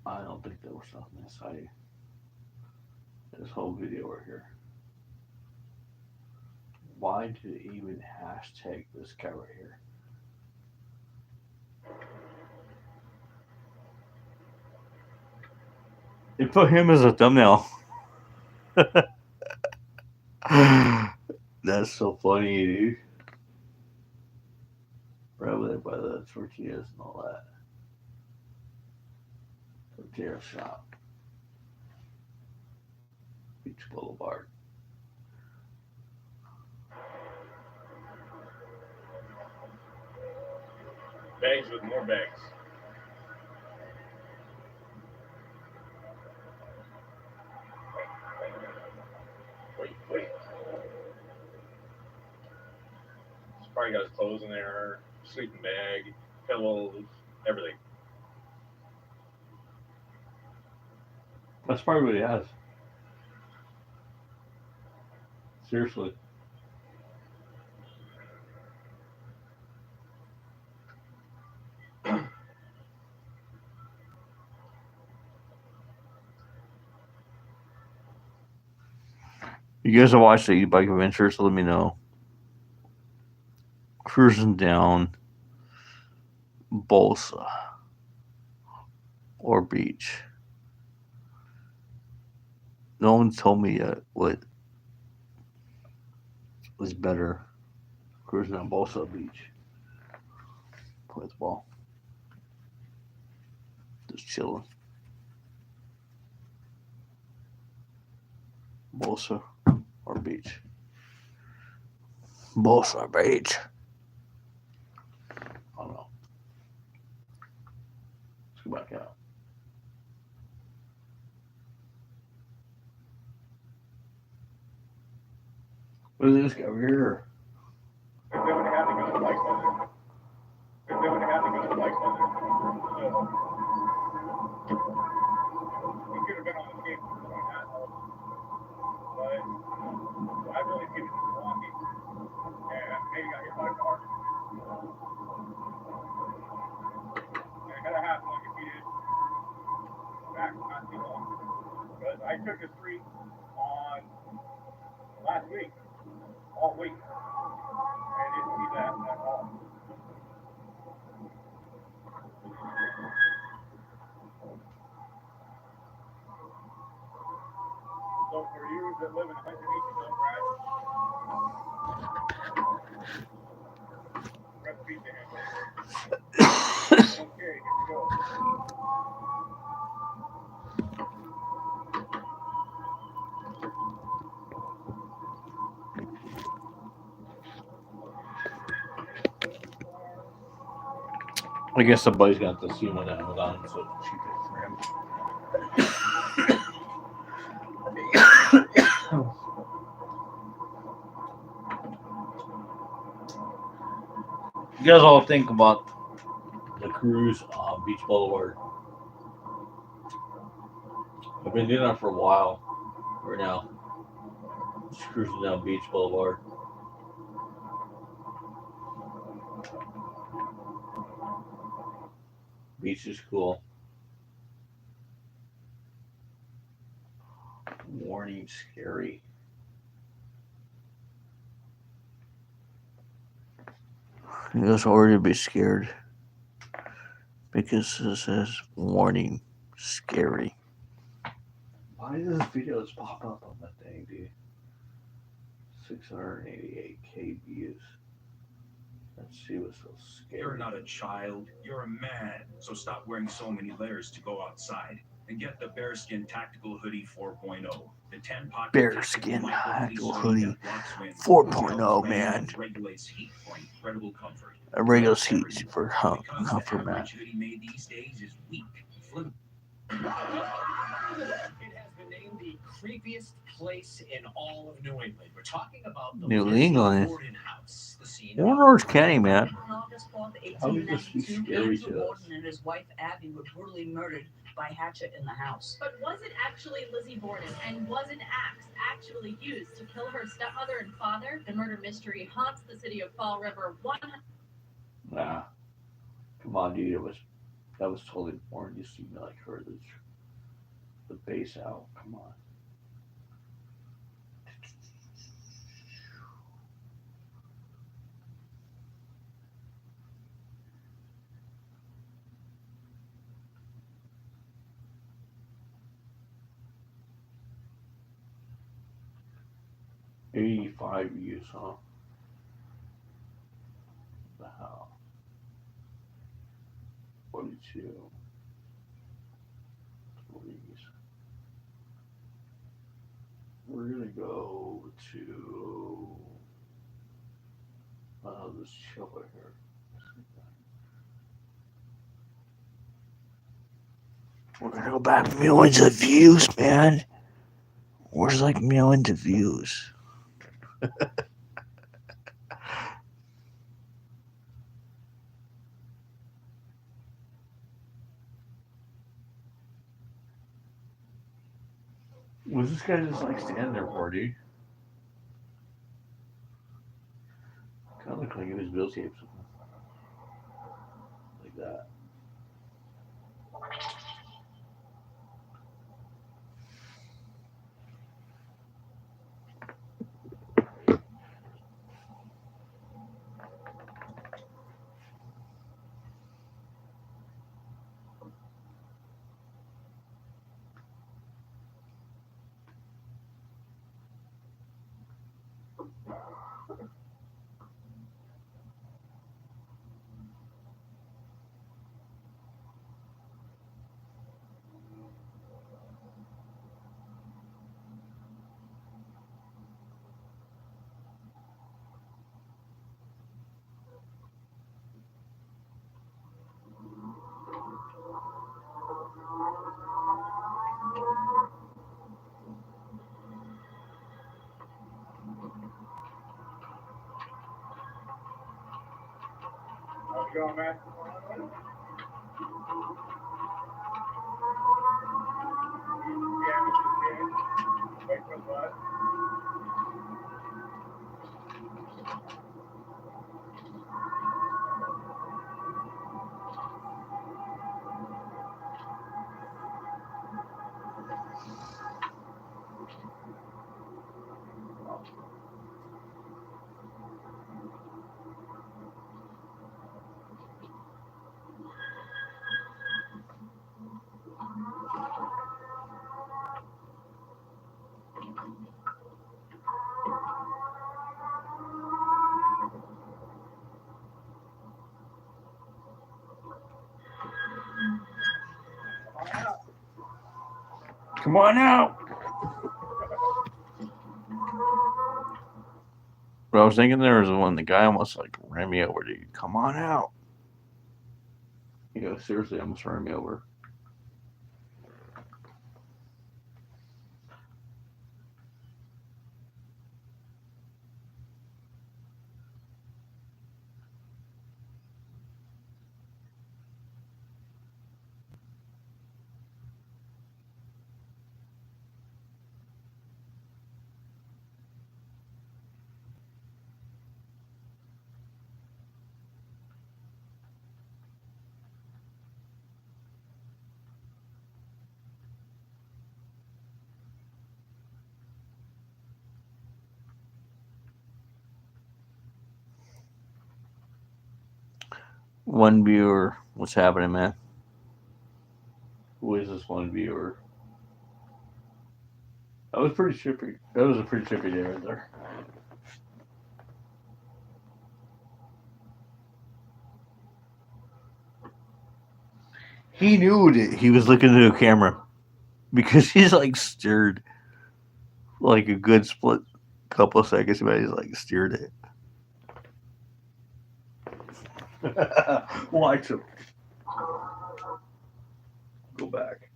I don't think there was nothing exciting. This whole video right here. Why did it even hashtag this guy right here? They put him as a thumbnail. That's so funny, dude. Right over there by the tortillas and all that. Tortilla shop. Beach Boulevard. Bags with more bags. Wait. He's probably got his clothes in there, sleeping bag, pillows, everything. That's probably what he has. Seriously. You guys have watched the e-bike adventure, so let me know. Cruising down Bolsa or Beach. No one's told me yet what was better. Cruising down Bolsa or Beach. Play the ball. Just chilling. Bolsa or Beach. Bolsa or Beach. go back out. What is this guy over here? If they would have had to go to like weather. If they would have had to go to like weather. So, he could have been on the team for doing that. But I really needed to Milwaukee. And maybe got hit by a car. And it could have happened like if he did back not too long. Because I took a streak on last week, all week. And I didn't see that at all. So for you that live in Huntington, Brad, recipe to him. Okay, here we go. I guess somebody's got to see him on Amazon, so she paid for him. You guys all think about the cruise on Beach Boulevard. I've been doing that for a while right now. Just cruising down Beach Boulevard. Beach is cool. Warning, scary. You guys already be scared because it says warning, scary. Why does videos pop up on that thing, dude? 688K views. Let's see what's so scary. You're not a child, you're a man. So stop wearing so many layers to go outside. And get the Bearskin Tactical Hoodie 4.0. The 10 pocket Bearskin Tactical Hoodie 4.0, man. Regulates heat for incredible comfort. It regulates heat for comfort, man. Average hoodie made these days is weak. It has been named the creepiest place in all of New England. We're talking about the New England. Borden house. The scene We're in Orange County, man. On August 12th, How could this be 1892, scary Andrew to us? Borden and his wife Abby were brutally murdered by hatchet in the house. But was it actually Lizzie Borden, and was an axe actually used to kill her stepmother and father? The murder mystery haunts the city of Fall River. Nah. Come on, dude. That was totally boring. You see me like heard the bass out. Come on. $85 views, huh? The hell? 42. Please. We're gonna go to this chill right here. We're gonna go back millions of views, man. Where's like millions of views? Was this guy just like standing there for, dude? Kind of looked like he was videotaping something. Like that. You going, man? Wait for what? Come on out. But I was thinking there was one, the guy almost like ran me over, dude. Come on out. Seriously, almost ran me over. One viewer. What's happening, man? Who is this one viewer? That was pretty trippy. That was a pretty trippy day right there. He knew that he was looking into the camera because he's like stirred like a good split couple of seconds, but he's like steered it. Watch him. Go back.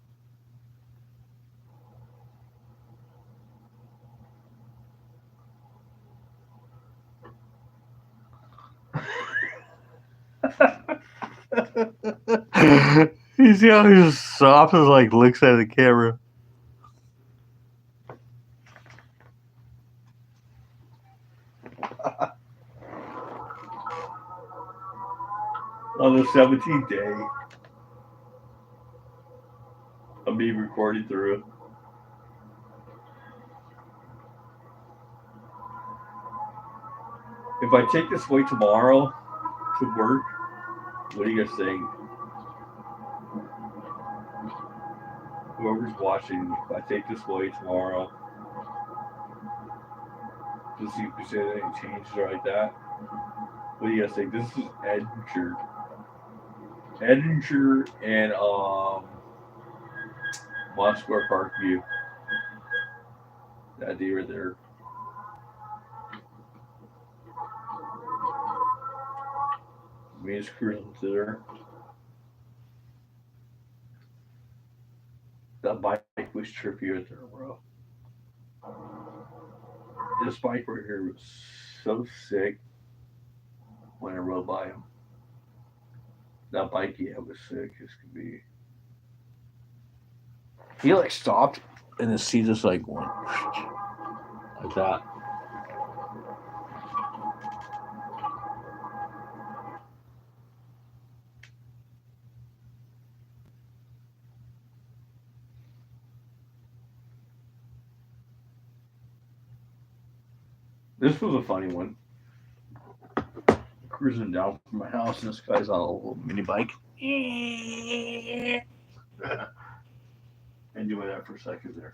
You see how he's soft as like looks at the camera. On the 17th day of me recording through. If I take this way tomorrow to work, what do you guys think? Whoever's watching, if I take this way tomorrow, to see if there's any changes like that, what do you guys think? This is Edinger. Edinger and Moss Square Park View. That day right there. Me just cruising through there. That bike was trippy right there, bro. This bike right here was so sick when I rode by him. That bike he had was sick as could be. He like stopped and the seat just like went like that. This was a funny one. Cruising down from my house, and this guy's on a little mini bike. And doing that for a second there.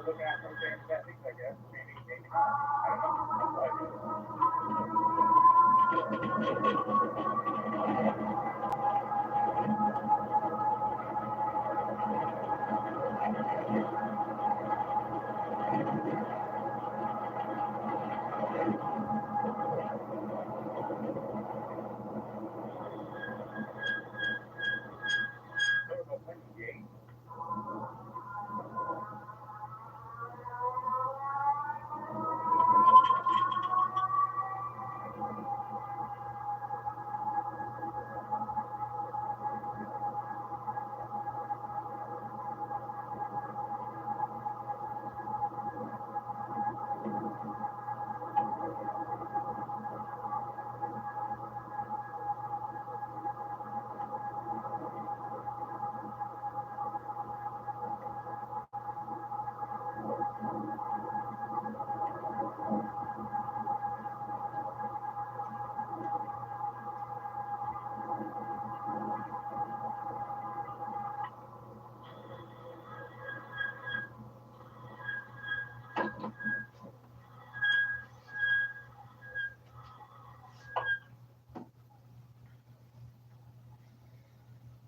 they're looking at some things, I guess. Maybe not. I don't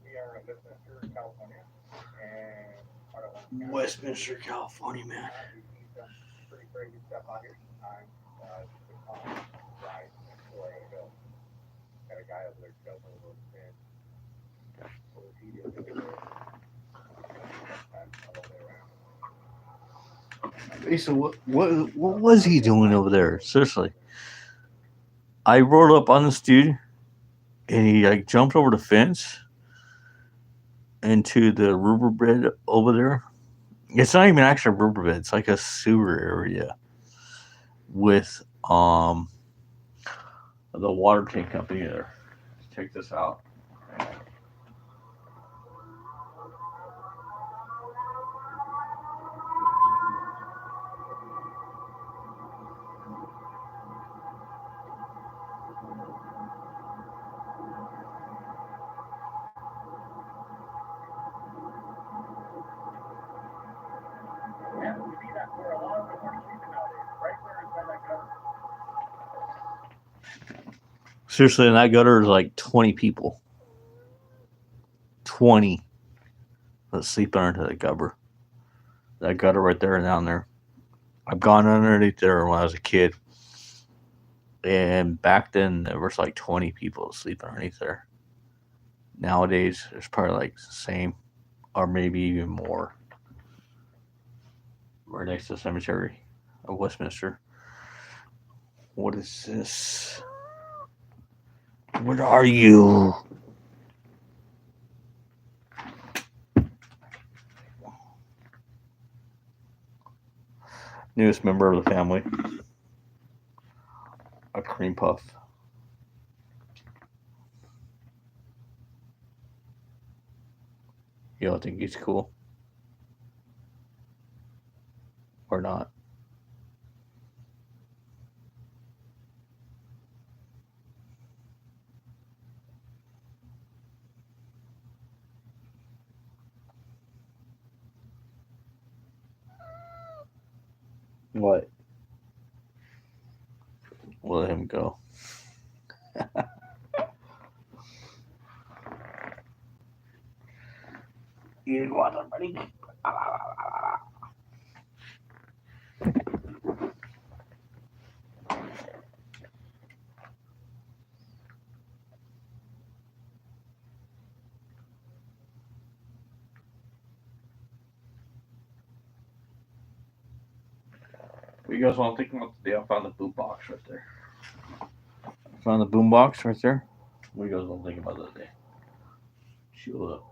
We are in Westminster, California, and part of Westminster, California, man. we've seen some pretty crazy stuff out here sometimes. Just a common ride next door at a hill. Got a guy over there shoveling those pins. What was he doing over there? All the way around. Hey, so what was he doing over there? Seriously, I rolled up on this dude, and he like jumped over the fence into the riverbed over there. It's not even actually a riverbed; it's like a sewer area with the water tank company there. Check this out. Yeah, we see that where a lot of them are sleeping nowadays, right there inside that gutter. Seriously, in that gutter is like 20 people. 20 that sleep under the gutter. That gutter right there and down there. I've gone underneath there when I was a kid. And back then, there was like 20 people sleeping underneath there. Nowadays, there's probably like the same, or maybe even more. Right next to the cemetery of Westminster. What is this? What are you? Newest member of the family. A cream puff. You don't think he's cool? Or not? What? We'll let him go. You want somebody? What you guys want to think about today? I found the boom box right there. I found the boom box right there. What you guys want to think about that day? Shoot up.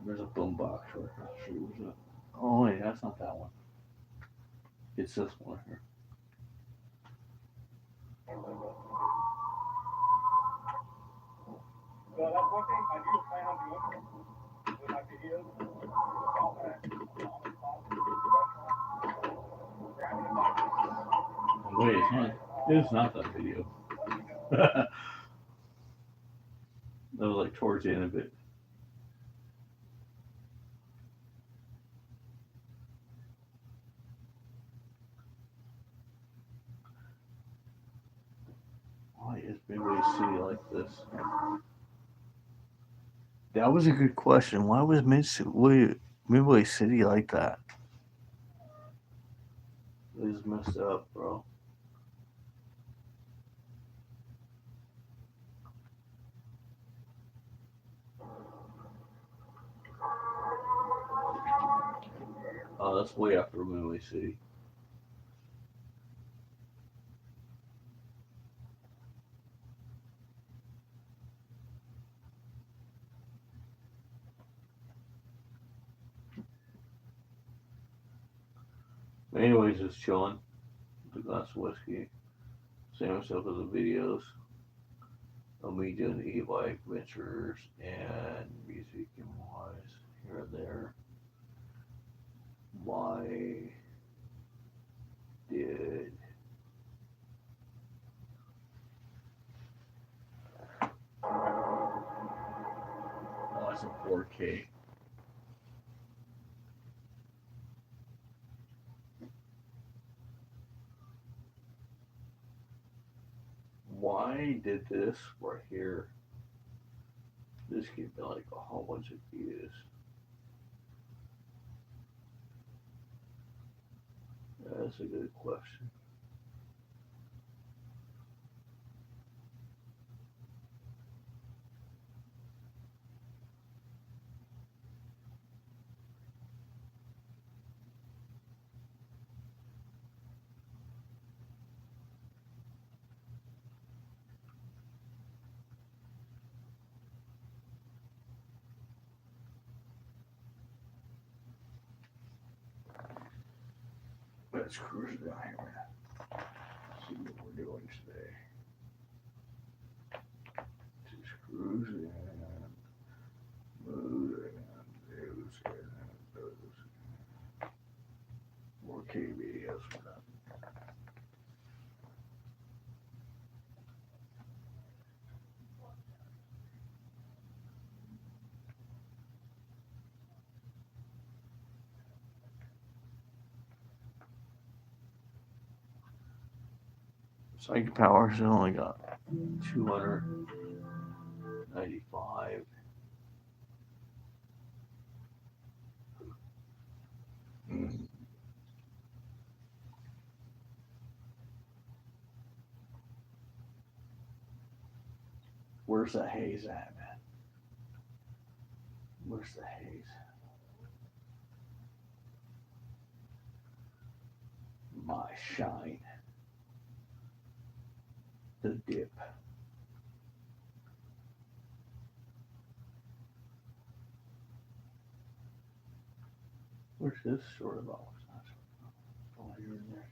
There's a boom box right there. Shoot up. Oh wait, that's not that one. It's this one here. So that's one thing I do plan on doing with my videos. All that grabbing a box. Wait, it's not that video. That was like towards the end of it. Why is Midway City like this? That was a good question. Why was Midway City like that? It is messed up, bro. Oh, that's way after Midway City. Anyways, just chilling with a glass of whiskey. Seeing myself with the videos of me doing the e-bike ventures and music and wise here and there. Why did oh, it's a 4K. Why did this right here? This give me like a whole bunch of views. That's a good question. Let's cruise down here, man. See what we're doing today. Just cruising, moving, more K videos for that. Psychic powers only got 295. Where's the haze at, man? Where's the haze? My shine. The dip. Where's this sort of all? Oh, here and there.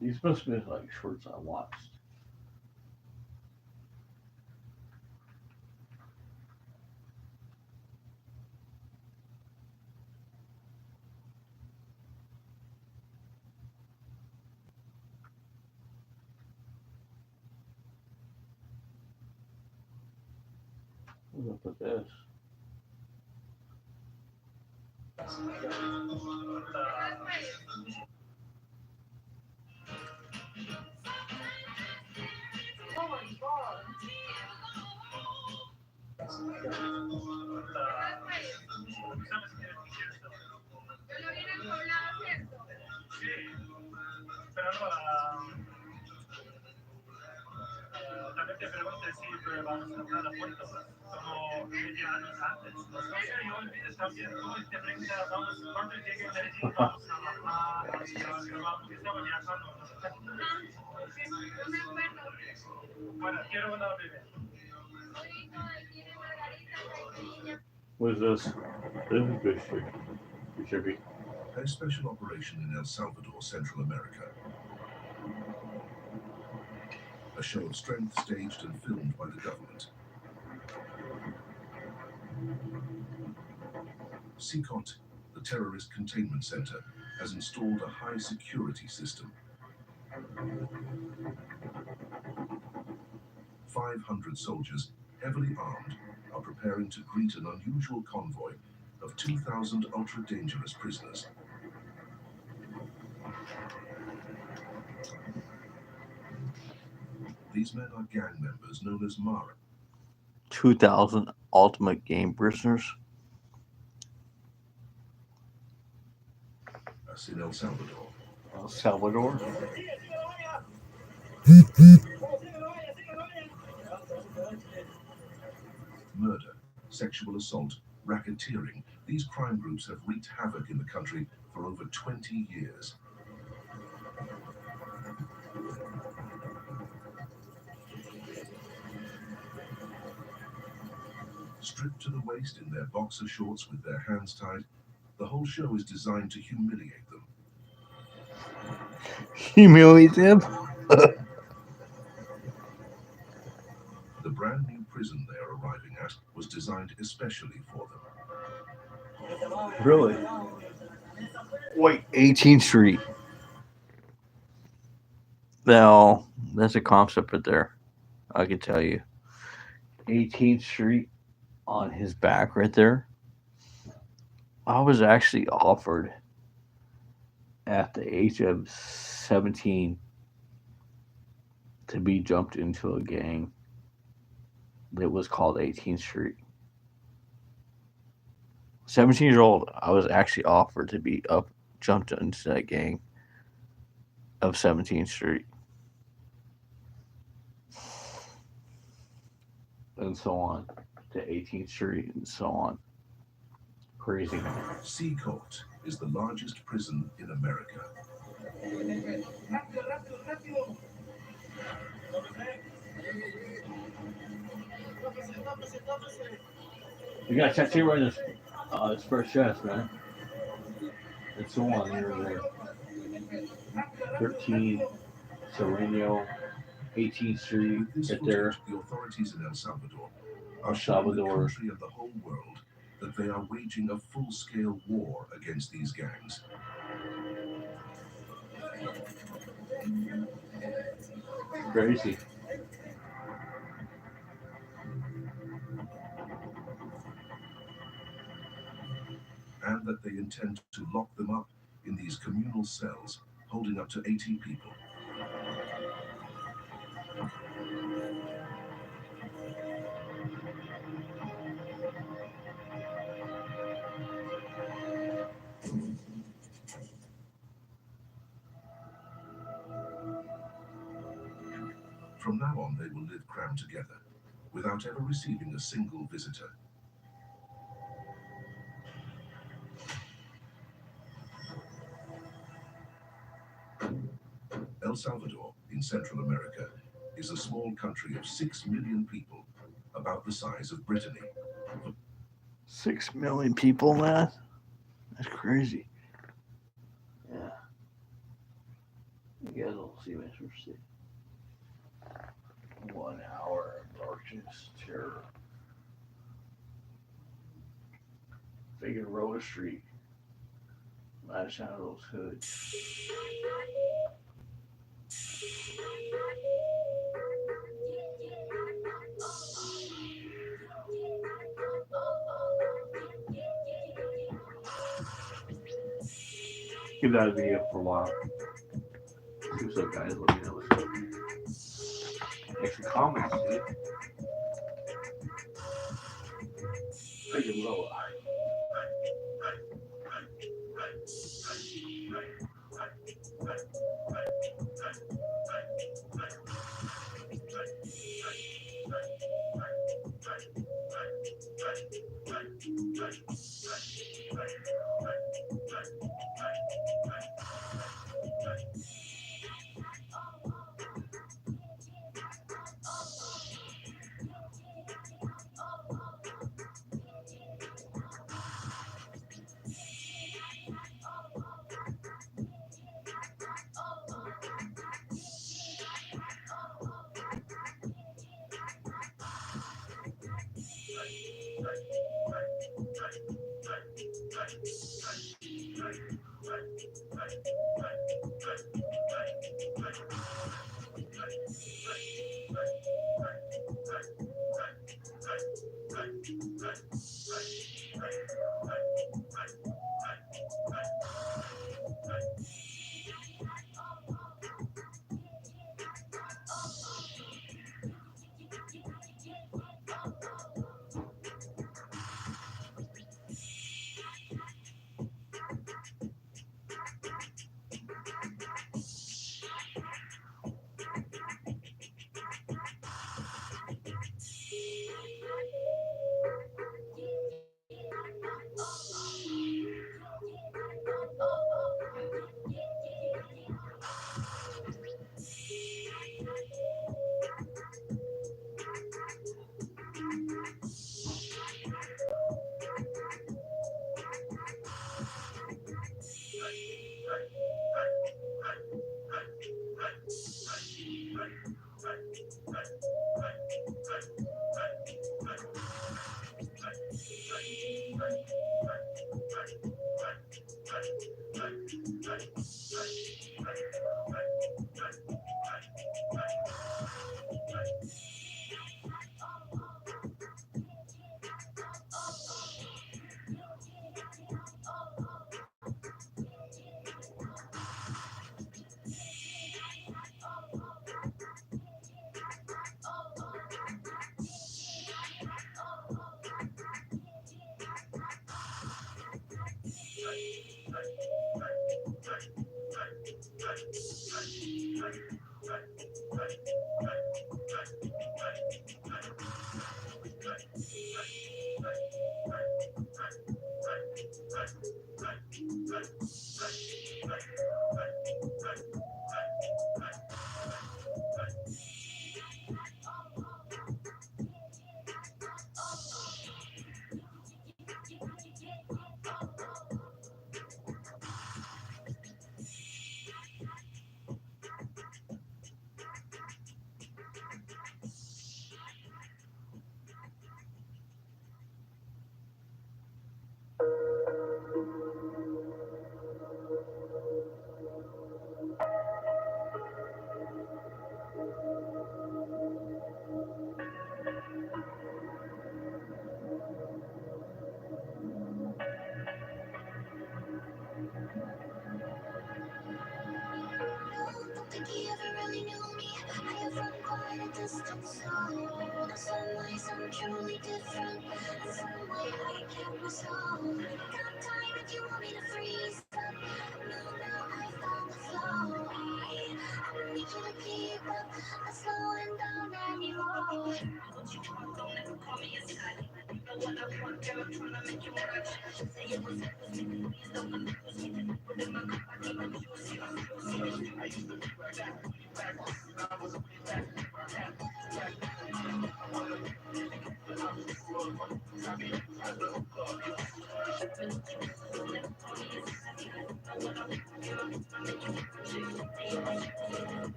These must have been like shorts I watched. What's up with this? También te pregunté si vamos a comprar las puertas como media años antes. No sé, yo olvides también tú y te preguntas, vamos, cuando llegue a Medellín, vamos a bajar, vamos, estamos viajando. Bueno, quiero una primera. What is this? This is good shit. Good shippy. A special operation in El Salvador, Central America. A show of strength staged and filmed by the government. CICOT, the terrorist containment center, has installed a high security system. 500 soldiers, heavily armed, are preparing to greet an unusual convoy of 2,000 ultra-dangerous prisoners. These men are gang members known as Mara. 2,000 ultimate game prisoners. As in El Salvador. El Salvador. Murder, sexual assault, racketeering, these crime groups have wreaked havoc in the country for over 20 years. Stripped to the waist in their boxer shorts with their hands tied, the whole show is designed to humiliate them. Humiliate them? The brand new prison they are arriving at was designed especially for them. Really? Wait, 18th Street. Now, that's a concept right there. I can tell you. 18th Street on his back right there. I was actually offered at the age of 17 to be jumped into a gang that was called 18th Street. 17 years old, I was actually offered to be jumped into that gang of 17th Street. And so on to 18th Street and so on. Crazy. Sea Court is the largest prison in America. You got a tattoo right in his first chest, man. And so on. There. 13, Sereno, 18th Street, With this right footage, there. the authorities in El Salvador are showing the country and the whole world that they are waging a full-scale war against these gangs. Crazy. And that they intend to lock them up in these communal cells, holding up to 80 people. From now on, they will live crammed together, without ever receiving a single visitor. El Salvador, in Central America, is a small country of 6 million people, about the size of Brittany. 6 million people, man. That's crazy. Yeah. You guys will see me first. 1 hour of darkness, terror. Figueroa Street. Last out of those hoods. Give that a video for a while. What's up, guys? Let me know what's up. Make some comments, dude. Figueroa. Think he ever really knew me. I have run quite a distance. So, in some ways I'm truly different. In some way I can't resolve. Got time if you want me to freeze up. No, I found the flow. I don't need you to keep up. I'm slowing down anymore. Don't you walk, don't ever call me a side. You know what I want, girl. I'm trying to make you watch. Say it was me, please don't confuse me. Within my cup, I keep it juicy. I used to be like that.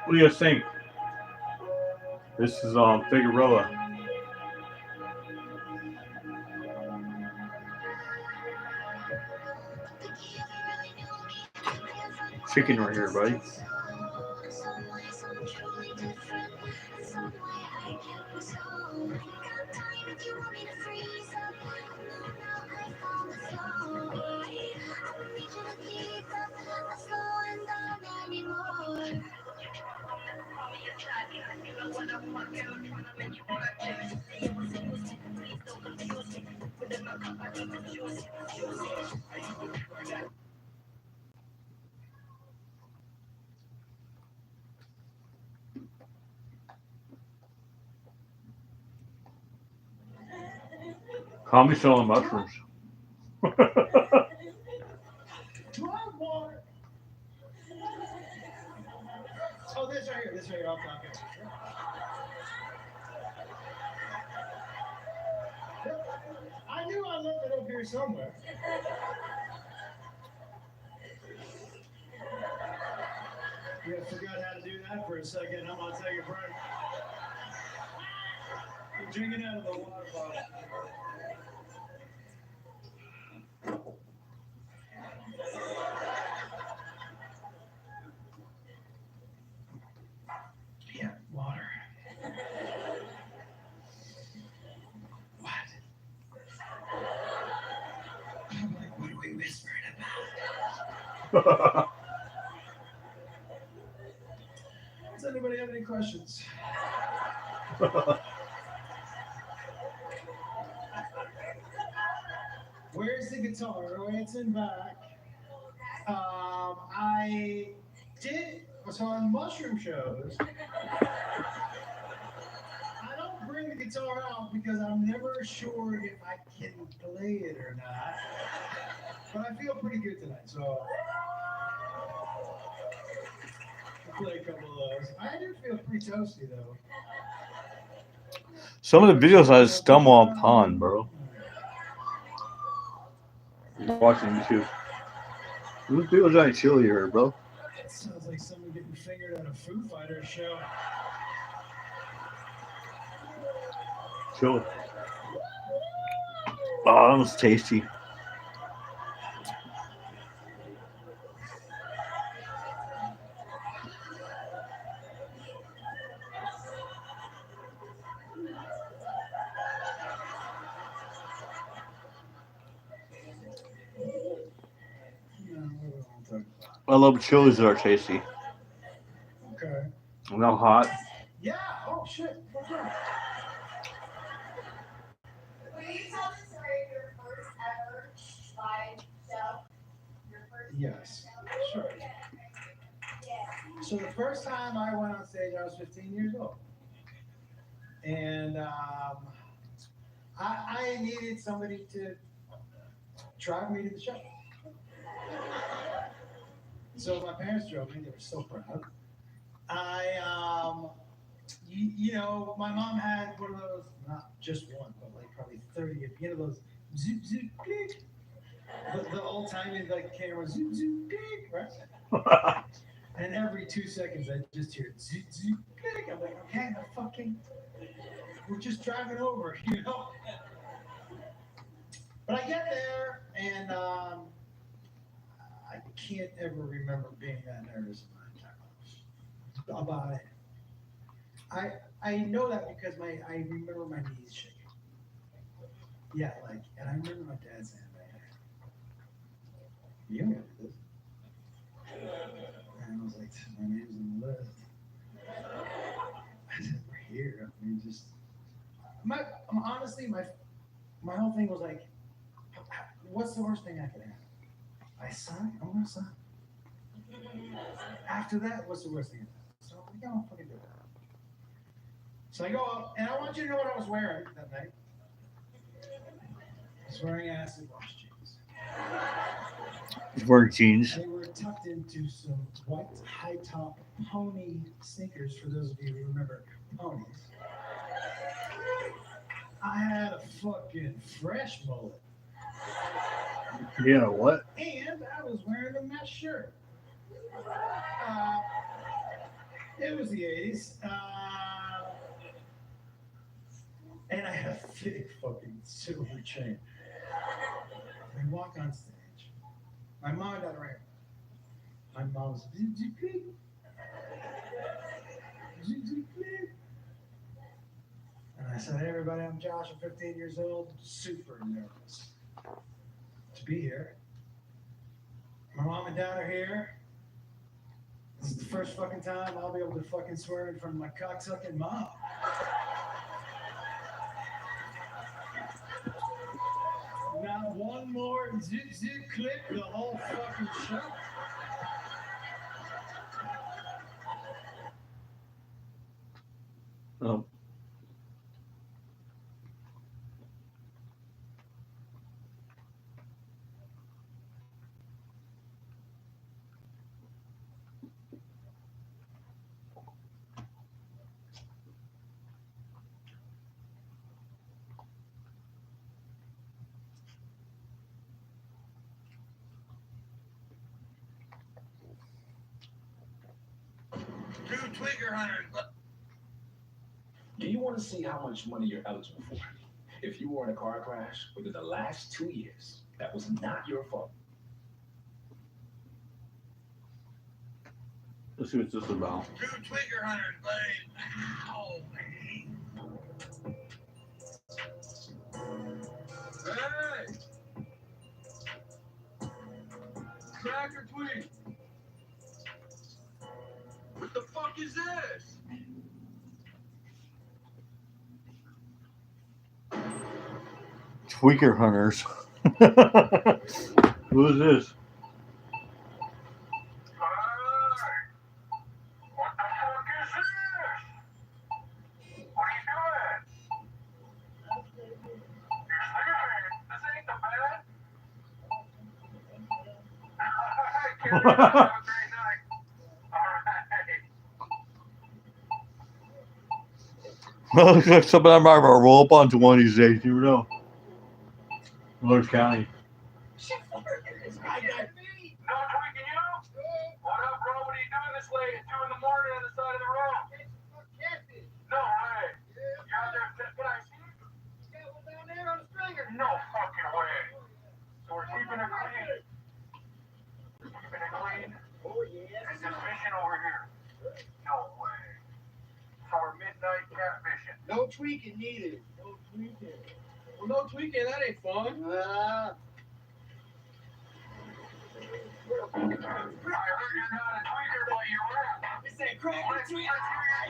What do you guys think? This is Figueroa. Chicken right here, buddy. Call me selling mushrooms. Oh, this right here. Okay. I knew I left it up here somewhere. Yeah, forgot how to do that for a second. I'm gonna take a break. I'm drinking out of the water bottle. Yeah, water. What? I'm like, what are we whispering about? Does anybody have any questions? Where's the guitar? Oh, it's in back. I did. So on mushroom shows, I don't bring the guitar out because I'm never sure if I can play it or not. But I feel pretty good tonight, so I'll play a couple of those. I do feel pretty toasty though. Some of the videos I just stumble upon, bro. Watching YouTube. Those videos ain't chilly here, bro. That sounds like someone getting fingered at a Foo Fighters show. Chilly. Oh, that was tasty. I love chilies that are tasty. Okay. Not hot. Yeah. Oh shit. Okay. Will you tell the story of your first ever live show? Your first Yes. Sure. So the first time I went on stage, I was 15 years old, and I needed somebody to drive me to the show. So my parents drove me. They were so proud. You know, my mom had one of those, not just one, but like probably 30 of those zoop zoop click. The old timey like camera zoop zoop click, right? And every 2 seconds I just hear zoop zoop click. I'm like, okay, we're just driving over, you know. But I get there and I can't ever remember being that nervous about it. I know that because I remember my knees shaking. Yeah, like, and I remember my dad saying, "You don't gotta do this." And I was like, "My name's on the list." I said, "We're here." I mean, just honestly, my whole thing was like, "What's the worst thing I could have? I sign. I'm gonna sign. After that, what's the worst thing? So we gotta fucking do it." So I go up, and I want you to know what I was wearing that night. I was wearing acid wash jeans. He's wearing jeans. They were tucked into some white high top pony sneakers, for those of you who remember ponies. I had a fucking fresh mullet. Yeah, what? And I was wearing a mesh shirt. It was the 80s. And I had a thick fucking silver chain. I walk on stage. My mom got around. My mom's and I said, "Hey everybody, I'm Josh, I'm 15 years old, super nervous to be here. My mom and dad are here. This is the first fucking time I'll be able to fucking swear in front of my cocksucking mom." Not one more zoot zoot click the whole fucking show. Oh. Two Twigger hunters. Do you want to see how much money you're eligible for? If you were in a car crash within the last 2 years, that was not your fault. Let's see what this is about. Two Twigger hunters, buddy. Ow, man. Hey! Crack or tweet? What the fuck is this? Tweaker hunters. Who is this? care. Have a great night. All right. Looks like some of them might roll up onto one of these days. You never know. Orange County. No tweaking you? What up, bro? What are you doing this late at 2 in the morning on the side of the road? No way. You're out there. Can I see you? Down there on the stringer. No fucking way. So we're keeping it clean. Keeping it clean. Oh, yeah. And just fishing over here. No way. So we're midnight catfishing. No tweaking needed. No tweaking. Well, no tweaking, that ain't fun. I heard you're not a tweaker, but you're rap. It's that crack. Let's hear your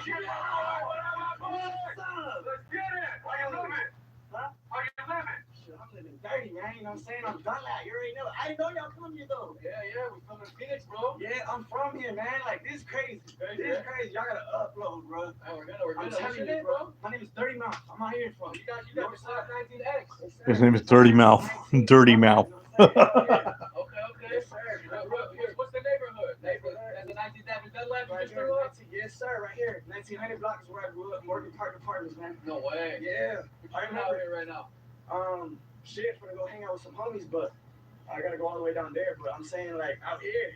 shit. Let's get it. How you living? Huh? How you living? Shit, I'm living dirty, man. You know what I'm saying? I'm done out. You already know. I didn't know y'all from here, though. Yeah, we coming to Phoenix, bro. Yeah, I'm from here, man. Like, this is crazy. This is crazy. Y'all gotta upload, bro. We're I'm gonna. telling you, bro. My name is Dirty Mouth. I'm out here from. You got the slot 19X. His name is Dirty Mouth. Dirty Mouth. Okay. Yes, sir. What's the neighborhood? That's the 19th Avenue Dunlap you just threw up? Yes, sir. Right here. 1900 block is where I grew up. Morgan Park Apartments, man. No way. Yeah. I'm out here right now. Shit, gonna go hang out with some homies, but I gotta go all the way down there. But I'm saying, like, out here,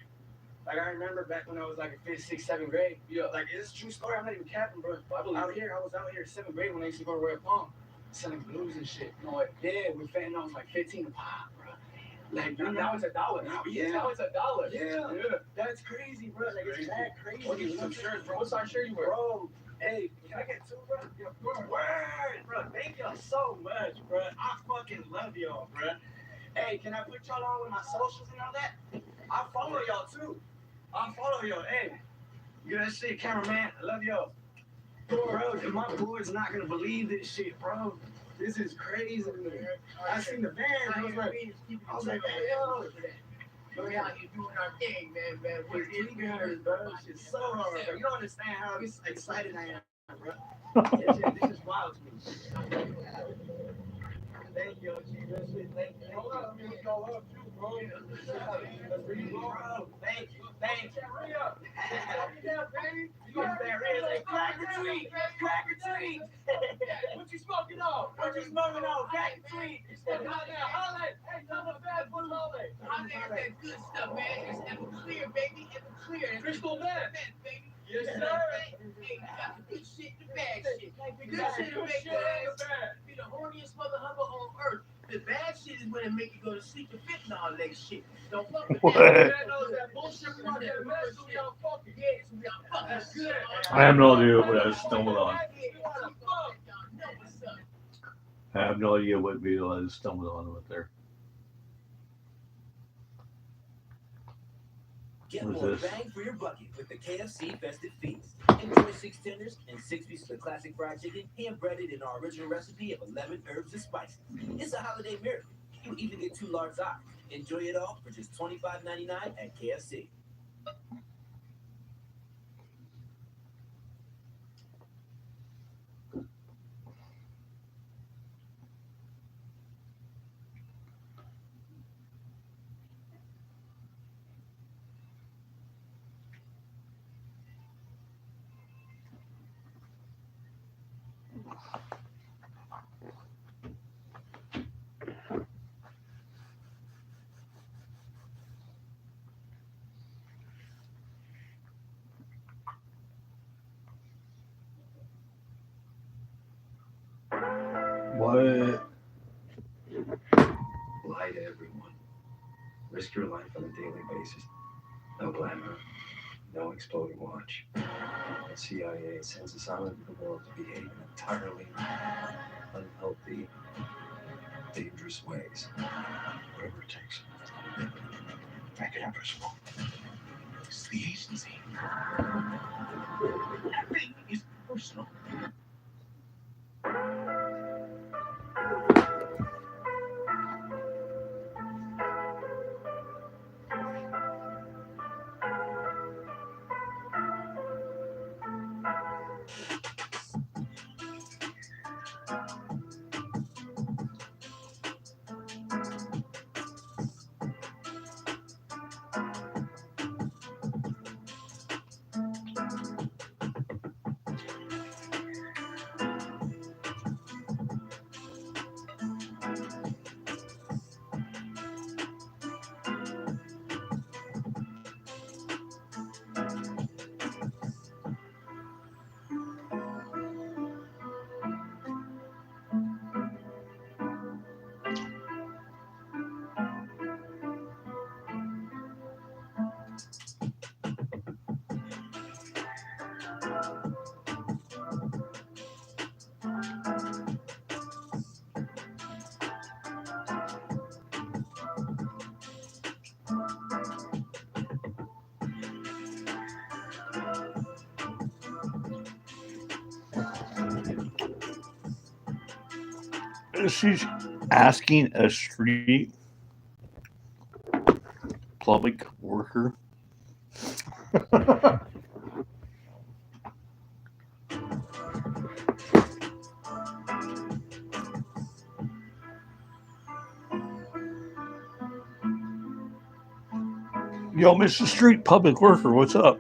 like, I remember back when I was like in 5th, 6th, 7th grade. Yeah. Like, it's a true story. I'm not even capping, bro. I believe Out here, I was out here in 7th grade when I used to go to Royal Palm, selling blues and shit. No way. Yeah, with fentanyl, like 15 a pop, bro. Like, Now it's $1. Yeah. Now it's $1. Yeah. That's crazy, bro. Like, it's that crazy. We'll get you some shirts, bro. What size shirt you wear? Bro, hey, can I get 2, bro? Word, bro. Thank y'all so much, bro. I fucking love y'all, bro. Hey, can I put y'all on with my socials and all that? I follow y'all too. I follow y'all. Hey, you that shit, cameraman. I love y'all. Bro, my boy's not gonna believe this shit, bro. This is crazy. I seen the van. I was like, hey, yo. We're out here doing our thing, man. We're eating good, bro. Shit's so hard, bro. You don't understand how excited I am, bro. This is wild to me. Thank you, G. Thank you. Thank you. Hold on, let me go up too, bro. Thank you. Thank you. You got that red like crack or treat. Crack or treat. What you smoking on? What you smoking on? Crack or treat. Hey, tell the fans what's on it. I think that good stuff, man. It's ever clear, baby. Ever clear. Crystal Man. Baby. Yes, sir. Hey, you got the good shit in the bag shit. The good shit will make your ass be the horniest mother hubba on earth. The bad shit is when it make you go to sleep with fentanyl like shit. Don't fuck with that. That bullshit we want that mess, so we all fucking. Yeah, so we all fucking That's good. I have no idea what I stumbled on. I have no idea what video I stumbled on with there. Get What is more this? bang for your bucket with the KFC Festive Feast. Enjoy 6 tenders and 6 pieces of classic fried chicken, hand breaded in our original recipe of 11 herbs and spices. It's a holiday miracle. You'll even get 2 large sides. Enjoy it all for just $25.99 at KFC. What? Lie to everyone. Risk your life on a daily basis. No glamour, no exploding watch. The CIA sends us out into the world to behave in entirely unhealthy, dangerous ways. Whatever it takes. Make it impossible. It's the agency. Everything is personal. She's asking a street public worker. Yo, Mr. Street Public Worker, what's up?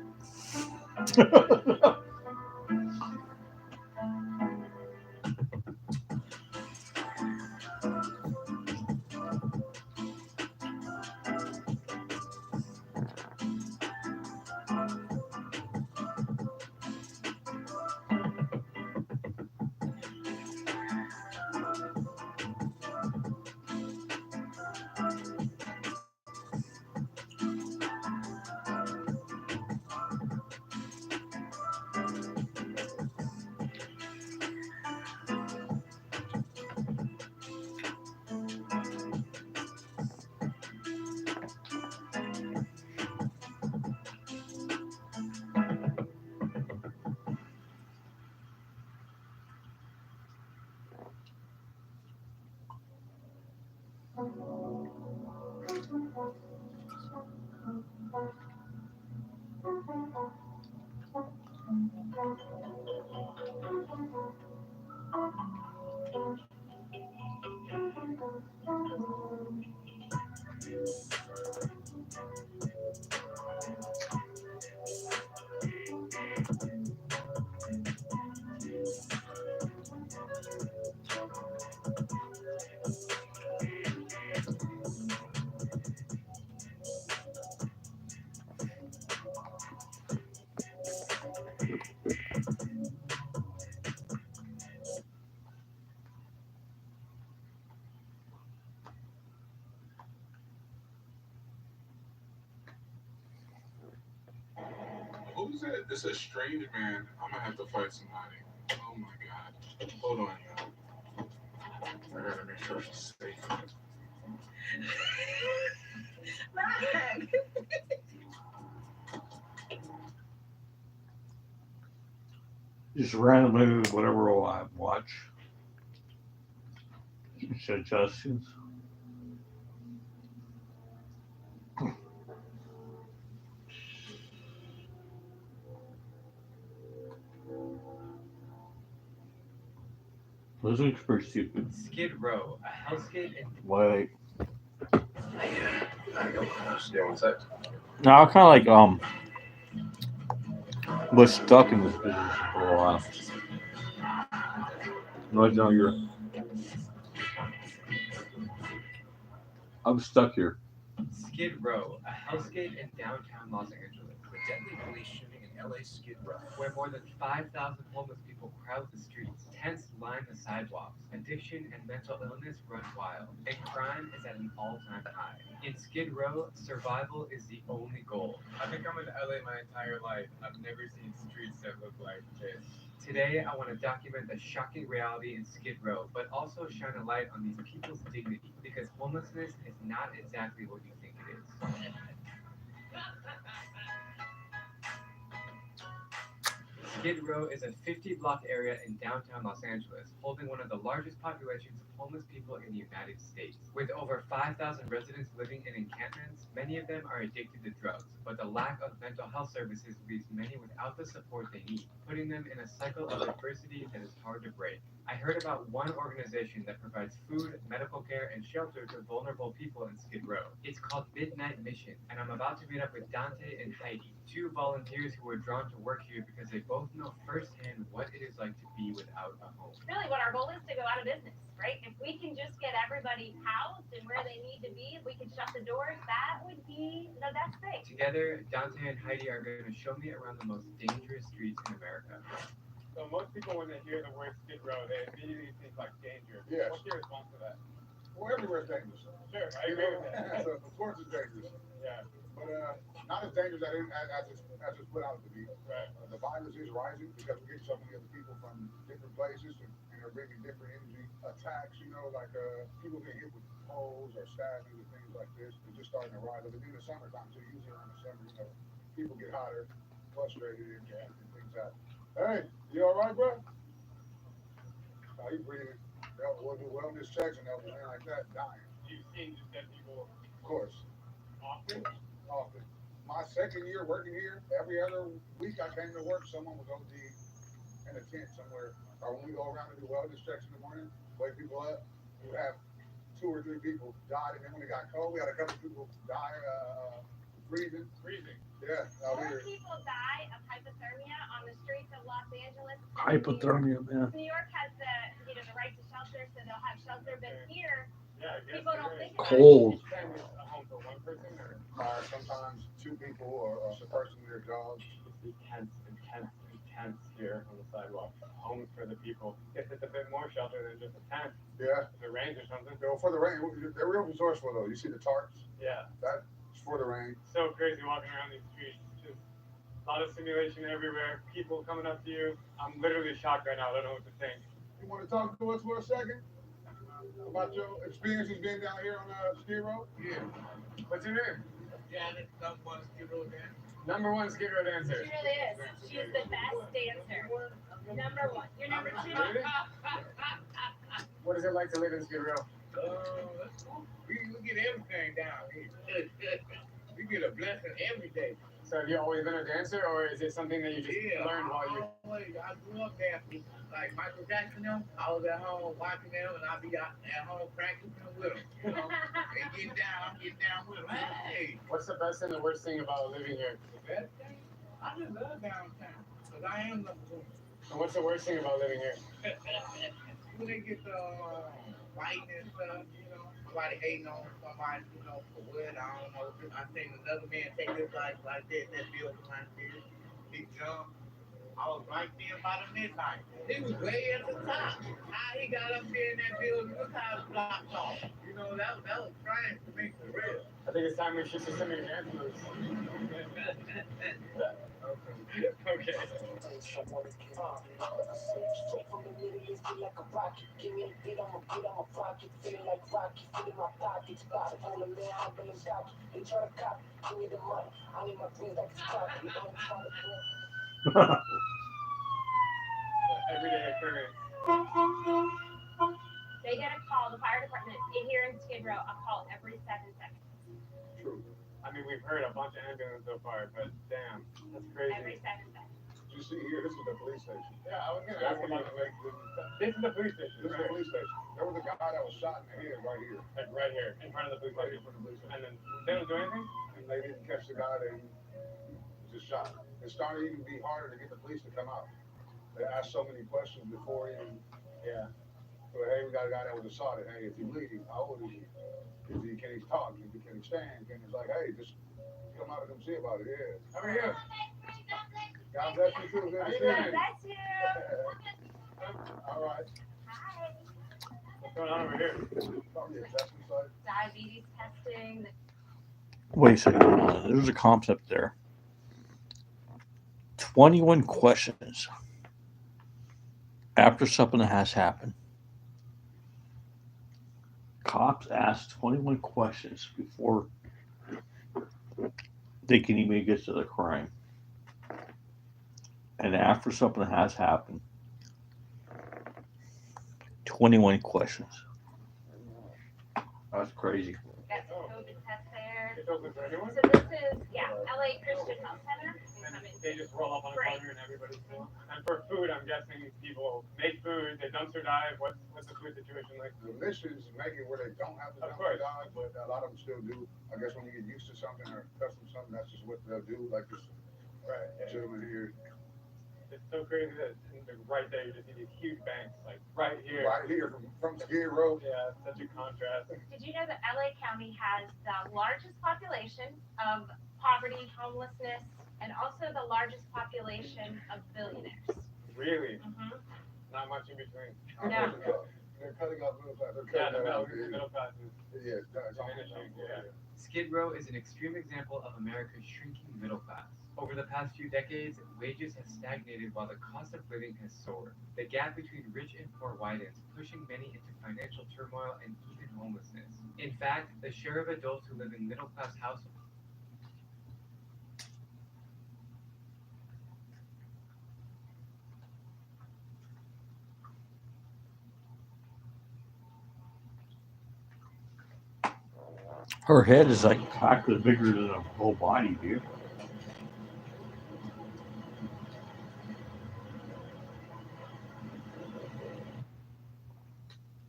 Who's it? It's a strange man. I'm gonna have to fight somebody. Oh my god. Hold on, y'all. I gotta make sure she's safe. Just randomly, whatever I watch. Suggestions. This looks pretty stupid. Skid Row, a hellscape in Wait. Yeah, one sec. No, I kind of was stuck in this position for a while. Right now, I'm stuck here. Skid Row, a hellscape in downtown Los Angeles. The deadly police shooting in LA Skid Row. Where more than 5,000 homeless people crowd the streets, tents line the sidewalks, addiction and mental illness run wild, and crime is at an all-time high. In Skid Row, survival is the only goal. I think I'm in LA my entire life. I've never seen streets that look like this. Today, I want to document the shocking reality in Skid Row, but also shine a light on these people's dignity, because homelessness is not exactly what you think it is. Skid Row is a 50-block area in downtown Los Angeles, holding one of the largest populations of homeless people in the United States. With over 5,000 residents living in encampments, many of them are addicted to drugs, but the lack of mental health services leaves many without the support they need, putting them in a cycle of adversity that is hard to break. I heard about one organization that provides food, medical care, and shelter to vulnerable people in Skid Row. It's called Midnight Mission, and I'm about to meet up with Dante and Heidi, two volunteers who were drawn to work here because they both know firsthand what it is like to be without a home. Really, what our goal is to go out of business, right? If we can just get everybody housed and where they need to be, if we can shut the doors, that would be the best thing. Together, Dante and Heidi are going to show me around the most dangerous streets in America. So most people, when they hear the word Skid Row, they immediately think like danger. Yes. What's your response to that? Well, everywhere's dangerous. Sure, I agree with that. So, of course it's dangerous. Yeah. But not as dangerous as it's put out to be. Right. The violence is rising because we're getting so many other people from different places and are bringing different energy attacks. You know, like people get hit with poles or stabbings and things like this. It's just starting to rise. But in the summertime, so usually around the summer, you know, people get hotter, frustrated, and things happen. Hey, you all right, bro? How you breathing? We'll do wellness checks and everything like that, dying. You've seen just dead people Of course, often? often. My second year working here, every other week I came to work, someone was OD in a tent somewhere. Or when we go around and do wellness checks in the morning, wake people up, we would have 2 or 3 people died, and then when it got cold, we had a couple people die freezing. Freezing. Yeah, out More here. people die of hypothermia on the streets of Los Angeles. than Hypothermia, man. New York has the right to shelter, so they'll have shelter. But here, Yeah, I guess people don't think about Cold. Each time it's a home for one person, or Sometimes 2 people or a person and their dogs. it's intense here on the sidewalk. Homes for the people. Guess it's a bit more shelter than just a tent. Yeah. If it rains or something. For the rain, they're real resourceful though. You see the tarps? Yeah. That's for the rain. So crazy walking around these streets. Just a lot of simulation everywhere. People coming up to you. I'm literally shocked right now. I don't know what to think. You want to talk to us for a second about your experiences being down here on Skid Row? Yeah. What's your name? Janet, #1 Skid Row dancer. Number 1 Skid Row dancer. She really is. She is the best dancer. Number 1. You're number 2. Really? What is it like to live in Skid Row? That's cool. We get everything down here. We get a blessing every day. So have you always been a dancer, or is it something that you just learned while you? I grew up dancing. Like Michael Jackson, them, I was at home watching them, and I'd be out at home practicing with them. You know, they get down, I'm getting down with them. Hey, What's the best and the worst thing about living here? the best thing? I just love downtown, because I am #1. And what's the worst thing about living here? When they get fighting and stuff, somebody hating on somebody, for what, I don't know. I seen another man take his life like that building like this. He jumped. I was right there by the midnight. He was way at the top. How he got up there in that building, look how it blocked off. That was trying to make it real. I think it's time we should see some of your dance moves. Okay. Everyday occurrence. They get a call, the fire department here in Skid Row, a call every 7 seconds. True. I mean, we've heard a bunch of ambulances so far, but damn, that's crazy. Every 7 seconds. You see here, this is the police station. Yeah, I was gonna ask about the This is the police station. This is the police station. There was a guy that was shot in the head right here. Like right here, in front of the police Right station. here for the police station. And then they don't do anything? And they didn't catch the guy, they just shot. It started to even be harder to get the police to come out. They asked so many questions before even, so hey, we got a guy that was assaulted. Hey, is he bleeding? How old is he? Can he talk? Can he stand? It's like, hey, just come out and come see about it. Yeah. How are you? God bless you too. Good to see you. God bless you. All right. Hi. What's going on over here? Probably a testing site. Diabetes testing. Wait a second. There's a concept there. 21 questions after something has happened. Cops ask 21 questions before they can even get to the crime. And after something has happened, 21 questions. That's crazy. Got some COVID tests there. It's open for anyone? So this is, LA Christian Health Center. And they just roll up on a corner and everybody's full. And for food, I'm guessing people make food, they dumpster dive. What's the food situation like? The mission is to make it where they don't have to Of dumpster course. dive, but a lot of them still do. I guess when you get used to something or accustomed to something, that's just what they'll do. Like this gentleman here. It's so crazy that right there you just see these huge banks, like right here. Right here from Skid Row. Yeah, it's such a contrast. Did you know that LA County has the largest population of poverty, homelessness, and also the largest population of billionaires? Really? Mm-hmm. Not much in between. No. They're cutting off middle class. They're Yeah, cutting the that middle out. class is Yeah, it's diminishing. Yeah. Skid Row is an extreme example of America's shrinking middle class. Over the past few decades, wages have stagnated while the cost of living has soared. The gap between rich and poor widens, pushing many into financial turmoil and even homelessness. In fact, the share of adults who live in middle-class households Her head is like practically bigger than her whole body, dude.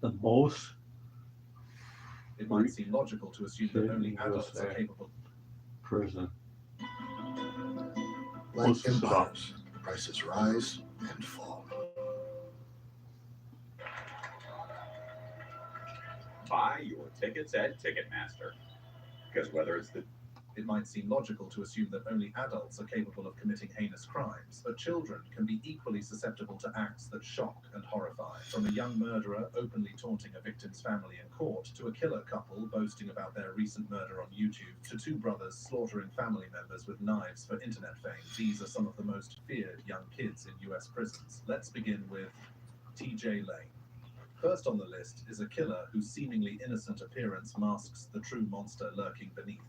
The most. It might seem logical to assume that only adults are capable. Prison. Like Most empires, prices rise and fall. Buy your tickets at Ticketmaster. Because whether it's the It might seem logical to assume that only adults are capable of committing heinous crimes, but children can be equally susceptible to acts that shock and horrify. From a young murderer openly taunting a victim's family in court, to a killer couple boasting about their recent murder on YouTube, to two brothers slaughtering family members with knives for internet fame. These are some of the most feared young kids in US prisons. Let's begin with TJ Lane. First on the list is a killer whose seemingly innocent appearance masks the true monster lurking beneath.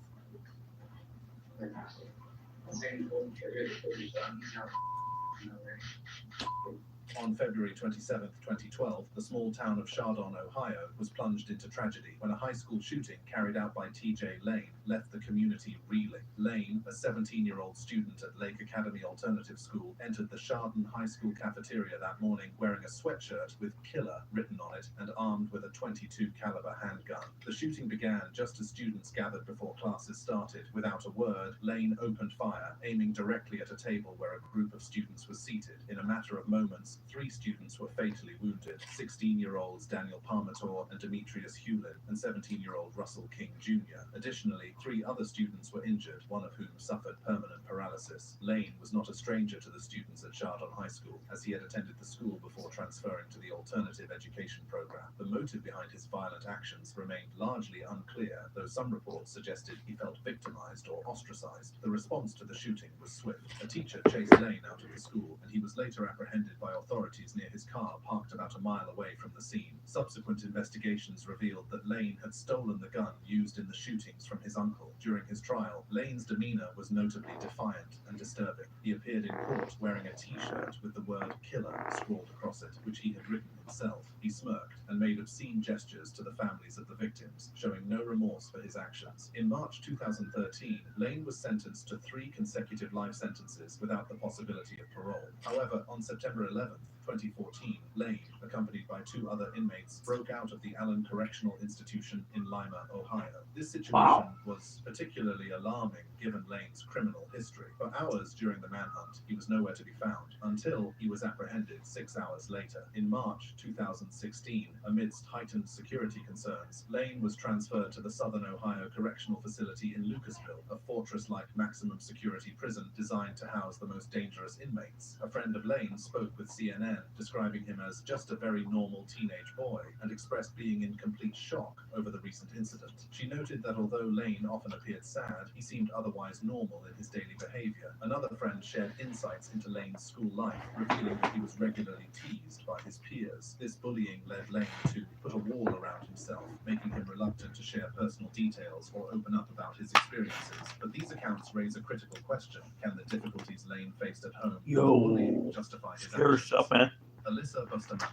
On February 27, 2012, the small town of Chardon, Ohio, was plunged into tragedy when a high school shooting carried out by TJ Lane left the community reeling. Lane, a 17-year-old student at Lake Academy Alternative School, entered the Chardon High School cafeteria that morning wearing a sweatshirt with "Killer" written on it and armed with a .22 caliber handgun. The shooting began just as students gathered before classes started. Without a word, Lane opened fire, aiming directly at a table where a group of students was seated. In a matter of moments, 3 students were fatally wounded: 16-year-olds Daniel Parmenter and Demetrius Hewlin, and 17-year-old Russell King Jr. Additionally, 3 other students were injured, one of whom suffered permanent paralysis. Lane was not a stranger to the students at Chardon High School, as he had attended the school before transferring to the alternative education program. The motive behind his violent actions remained largely unclear, though some reports suggested he felt victimized or ostracized. The response to the shooting was swift. A teacher chased Lane out of the school, and he was later apprehended by authorities near his car parked about a mile away from the scene. Subsequent investigations revealed that Lane had stolen the gun used in the shootings from his uncle. During his trial, Lane's demeanor was notably defiant and disturbing. He appeared in court wearing a t-shirt with the word "Killer" scrawled across it, which he had written himself. He smirked and made obscene gestures to the families of the victims, showing no remorse for his actions. In March 2013, Lane was sentenced to 3 consecutive life sentences without the possibility of parole. However, on September 11, 2014, Lane, accompanied by 2 other inmates, broke out of the Allen Correctional Institution in Lima, Ohio. This situation was particularly alarming given Lane's criminal history. For hours during the manhunt, he was nowhere to be found, until he was apprehended 6 hours later. In March 2016, amidst heightened security concerns, Lane was transferred to the Southern Ohio Correctional Facility in Lucasville, a fortress-like maximum security prison designed to house the most dangerous inmates. A friend of Lane spoke with CNN, describing him as just a very normal teenage boy, and expressed being in complete shock over the recent incident. She noted that although Lane often appeared sad, he seemed otherwise normal in his daily behavior. Another friend shared insights into Lane's school life, revealing that he was regularly teased by his peers. This bullying led Lane to put a wall around himself, making him reluctant to share personal details or open up about his experiences. But these accounts raise a critical question: can the difficulties Lane faced at home bullying justify his actions? Stuff, man. Alyssa Bustamante.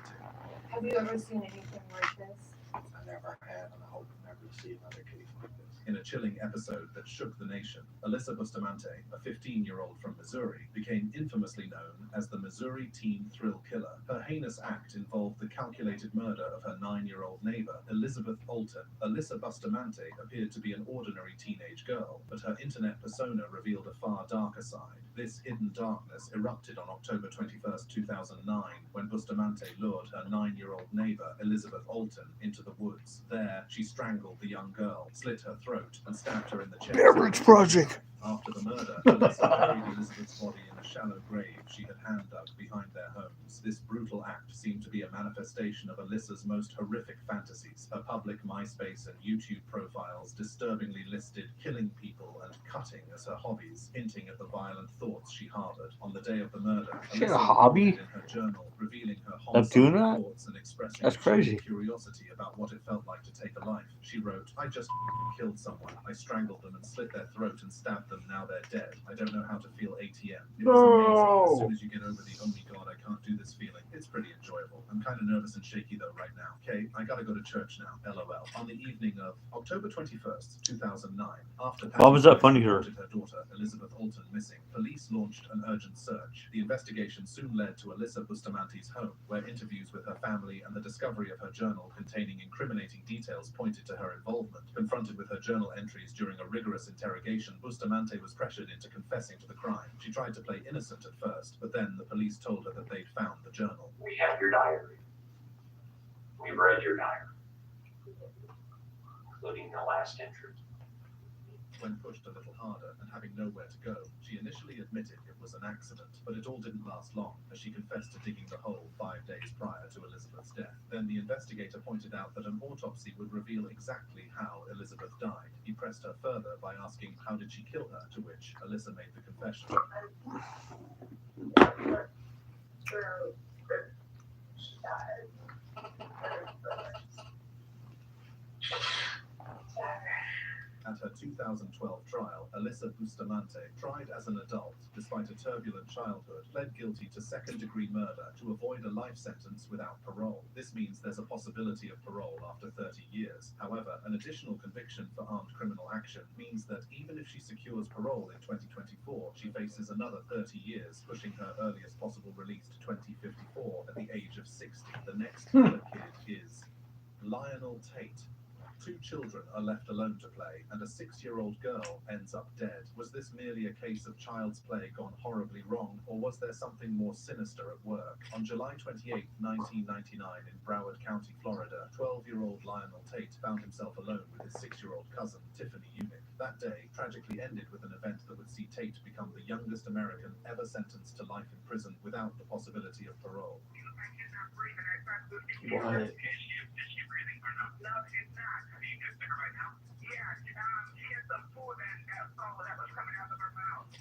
Have you ever seen anything like this? I never have, and I hope never to see another case like this. In a chilling episode that shook the nation, Alyssa Bustamante, a 15-year-old from Missouri, became infamously known as the Missouri Teen Thrill Killer. Her heinous act involved the calculated murder of her 9-year-old neighbor, Elizabeth Alton. Alyssa Bustamante appeared to be an ordinary teenage girl, but her internet persona revealed a far darker side. This hidden darkness erupted on October 21, 2009, when Bustamante lured her 9-year-old neighbor, Elizabeth Alton, into the woods. There, she strangled the young girl, slit her throat, and stabbed her in the chest. Beverage Project. After the murder, Alyssa buried Elizabeth's body in a shallow grave she had hand-dug behind their homes. This brutal act seemed to be a manifestation of Alyssa's most horrific fantasies. Her public MySpace and YouTube profiles disturbingly listed killing people and cutting as her hobbies, hinting at the violent thoughts she harbored. On the day of the murder, She had a Alyssa hobby? recorded in her journal revealing her Of doing homicidal that? thoughts and expressing That's a genuine crazy. curiosity about what it felt like to take a life. She wrote, "I just killed someone. I strangled them and slit their throat and stabbed them. Now they're dead. I don't know how to feel ATM. It was amazing. As soon as you get over the oh my god, I can't do this feeling, it's pretty enjoyable. I'm kind of nervous and shaky though right now. Okay, I gotta go to church now. LOL." On the evening of October 21st, 2009, after Why was that Patty funny to her? reported her daughter, Elizabeth Alton, missing, police launched an urgent search. The investigation soon led to Alyssa Bustamante's home, where interviews with her family and the discovery of her journal containing incriminating details pointed to her involvement. Confronted with her journal entries during a rigorous interrogation, Bustamante was pressured into confessing to the crime. She tried to play innocent at first, but then the police told her that they'd found the journal. "We have your diary. We've read your diary, including the last entry." When pushed a little harder and having nowhere to go, she initially admitted it was an accident, but it all didn't last long, as she confessed to digging the hole 5 days prior to Elizabeth's death. Then the investigator pointed out that an autopsy would reveal exactly how Elizabeth died. He pressed her further by asking, how did she kill her? To which Alyssa made the confession. At her 2012 trial, Alyssa Bustamante, tried as an adult despite a turbulent childhood, pled guilty to second-degree murder to avoid a life sentence without parole. This means there's a possibility of parole after 30 years. However, an additional conviction for armed criminal action means that even if she secures parole in 2024, she faces another 30 years, pushing her earliest possible release to 2054 at the age of 60. The next killer kid is Lionel Tate. 2 children are left alone to play, and a 6-year-old girl ends up dead. Was this merely a case of child's play gone horribly wrong, or was there something more sinister at work? On July 28, 1999, in Broward County, Florida, 12-year-old Lionel Tate found himself alone with his 6-year-old cousin, Tiffany Unick. That day tragically ended with an event that would see Tate become the youngest American ever sentenced to life in prison without the possibility of parole. What?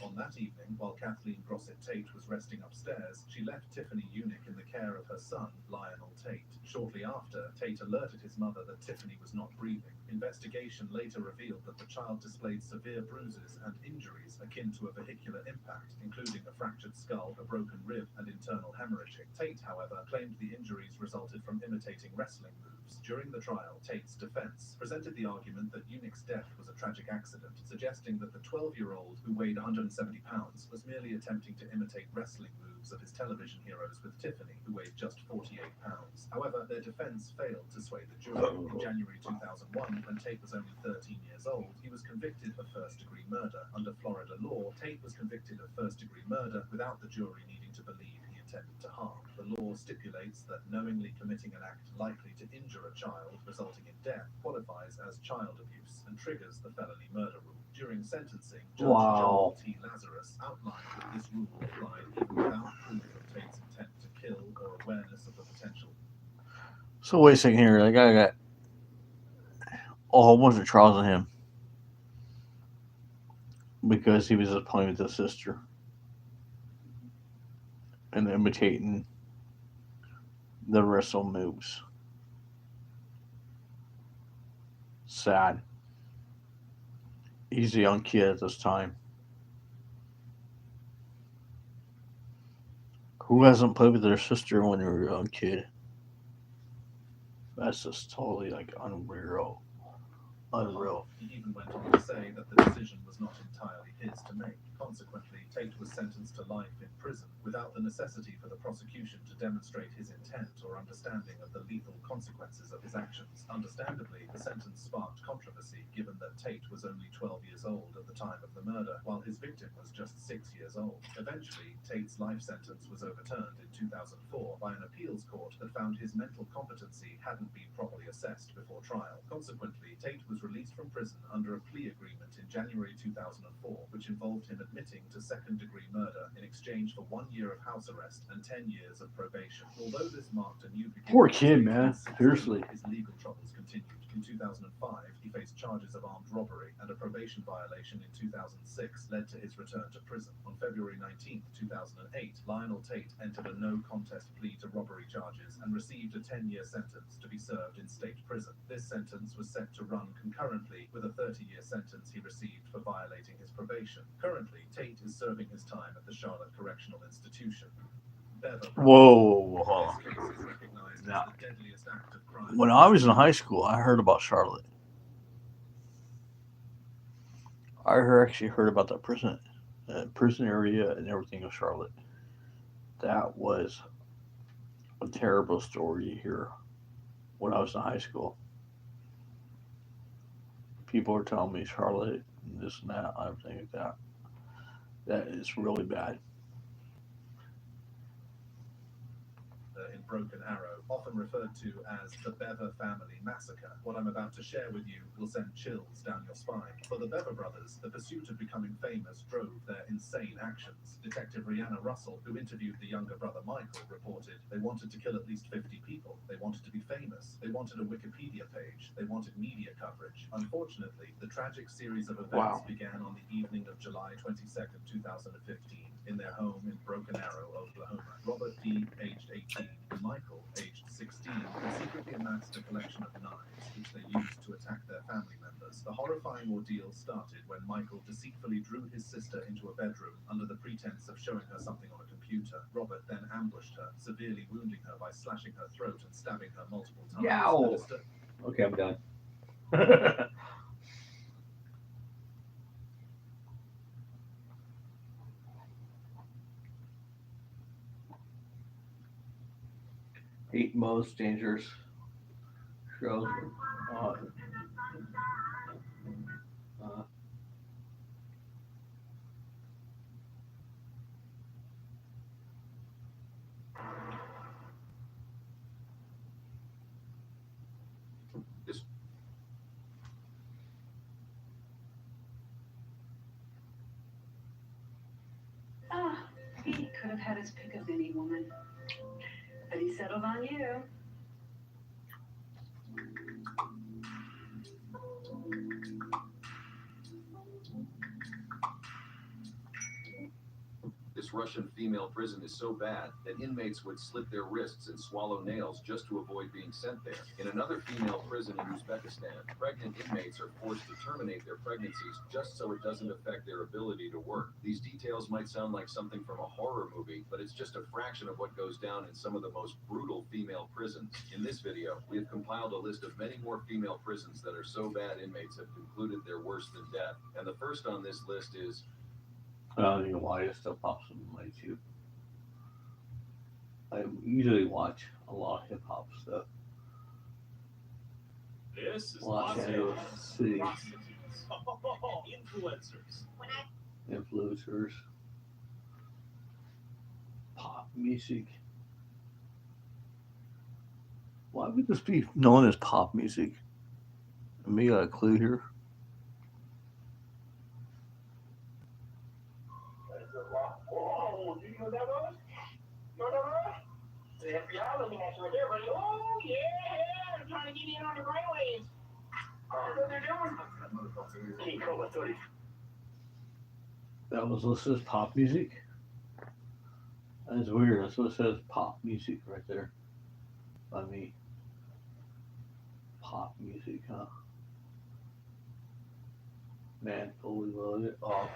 On that evening, while Kathleen Grossett Tate was resting upstairs, she left Tiffany Unick in the care of her son, Lionel Tate. Shortly after, Tate alerted his mother that Tiffany was not breathing. Investigation later revealed that the child displayed severe bruises and injuries akin to a vehicular impact, including a fractured skull, a broken rib, and internal hemorrhaging. Tate, however, claimed the injuries resulted from imitating wrestling moves. During the trial, Tate's defense presented the argument that Unick's death was a tragic accident, suggesting that the 12-year-old, who weighed 170 pounds, was merely attempting to imitate wrestling moves of his television heroes with Tiffany, who weighed just 48 pounds. However, their defense failed to sway the jury. In January 2001, when Tate was only 13 years old, he was convicted of first-degree murder. Under Florida law, Tate was convicted of first-degree murder without the jury needing to believe he intended to harm. The law stipulates that knowingly committing an act likely to injure a child, resulting in death, qualifies as child abuse and triggers the felony murder rule. During sentencing, Judge Joel T. Lazarus outlined that this rule applied even without proof of Tate's intent to kill or awareness of the potential. So wait a second here. That guy got a whole bunch of trials on him because he was playing with his sister and imitating the wrestle moves. Sad. He's a young kid at this time. Who hasn't played with their sister when they were a young kid? That's just totally like unreal. Unreal. He even went on to say that the decision was not entirely his to make. Consequently, Tate was sentenced to life in prison without the necessity for the prosecution to demonstrate his intent or understanding of the lethal consequences of his actions. Understandably, the sentence sparked controversy given that Tate was only 12 years old at the time of the murder, while his victim was just 6 years old. Eventually, Tate's life sentence was overturned in 2004 by an appeals court that found his mental competency hadn't been properly assessed before trial. Consequently, Tate was released from prison under a plea agreement in January 2004, which involved him admitting to second-degree murder in exchange for 1 year of house arrest and 10 years of probation. Although this marked a new beginning, Poor kid, man. Seriously. his legal troubles continued. In 2005, he faced charges of armed robbery, and a probation violation in 2006 led to his return to prison. On February 19, 2008, Lionel Tate entered a no-contest plea to robbery charges and received a 10-year sentence to be served in state prison. This sentence was set to run concurrently with a 30-year sentence he received for violating his probation. Currently, Tate is serving his time at the Charlotte Correctional Institution. Whoa. Now, when I was in high school, I heard about Charlotte. I actually heard about the prison area and everything of Charlotte. That was a terrible story to hear when I was in high school. People are telling me Charlotte and this and that, everything like that. That is really bad. In Broken Arrow, often referred to as the Bever family massacre. What I'm about to share with you will send chills down your spine. For the Bever brothers, the pursuit of becoming famous drove their insane actions. Detective Rihanna Russell, who interviewed the younger brother Michael, reported they wanted to kill at least 50 people. They wanted to be famous. They wanted a Wikipedia page. They wanted media coverage. Unfortunately, the tragic series of events began on the evening of July 22nd, 2015, in their home in Broken Arrow, Oklahoma. Robert D., aged 18, and Michael, aged 16, had secretly amassed a collection of knives, which they used to attack their family members. The horrifying ordeal started when Michael deceitfully drew his sister into a bedroom under the pretense of showing her something on a computer. Robert then ambushed her, severely wounding her by slashing her throat and stabbing her multiple times. Yow. Okay, I'm done. 8 most dangerous shows on. He could have had his pick of any woman, but he settled on you. This Russian female prison is so bad that inmates would slit their wrists and swallow nails just to avoid being sent there. In another female prison in Uzbekistan, pregnant inmates are forced to terminate their pregnancies just so it doesn't affect their ability to work. These details might sound like something from a horror movie, but it's just a fraction of what goes down in some of the most brutal female prisons. In this video, we have compiled a list of many more female prisons that are so bad inmates have concluded they're worse than death. And the first on this list is... I don't know why it still pops up on my YouTube. I usually watch a lot of hip hop stuff. This is Los Angeles City. Influencers. Influencers. Pop music. Why would this be known as pop music? Me got a clue here. Oh, do you know what that was? You know what that was? The FBI looking at you right there, buddy. Oh, yeah, they're trying to get in on the brainwaves. That's what they're doing. Hey, kobra35. That was listed as pop music. That's weird. That's what it says, pop music right there. By me. Pop music, huh? Man, fully loaded. Oh.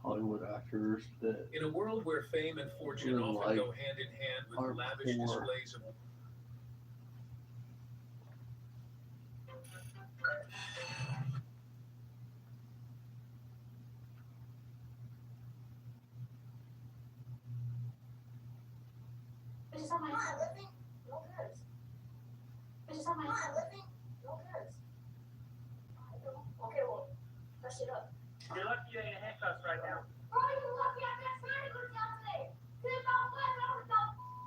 Hollywood actors that in a world where fame and fortune often go hand in hand with lavish displays of Bitches on my head. No curves. Bitches on my head. No curves. Okay, well, brush it up. You're lucky you ain't in handcuffs right now. Bro, you lucky I got signed to jail today. Since I was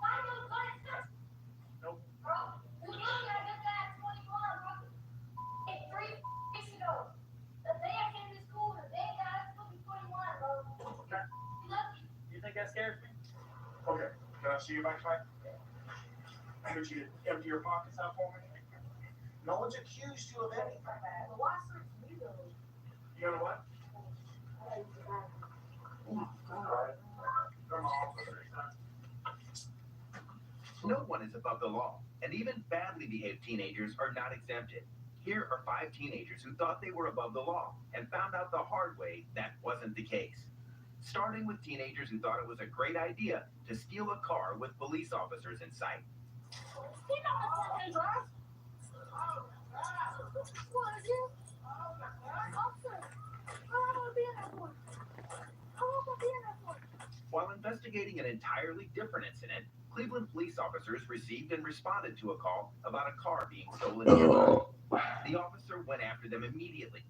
why you go to church? Nope. Bro, you lucky I got that at 21, bro. Hey, 3 weeks ago. The day I came to school, the day that I was supposed to be 21, bro. Okay. You lucky. You think that scares me? to see your backpack? Could you empty your pockets out for me? No one's accused you of anything. The lawsuit's legal. You know what? No one is above the law, and even badly behaved teenagers are not exempted. Here are 5 teenagers who thought they were above the law and found out the hard way that wasn't the case. Starting with teenagers who thought it was a great idea to steal a car with police officers in sight. While investigating an entirely different incident, Cleveland police officers received and responded to a call about a car being stolen nearby. The officer went after them immediately.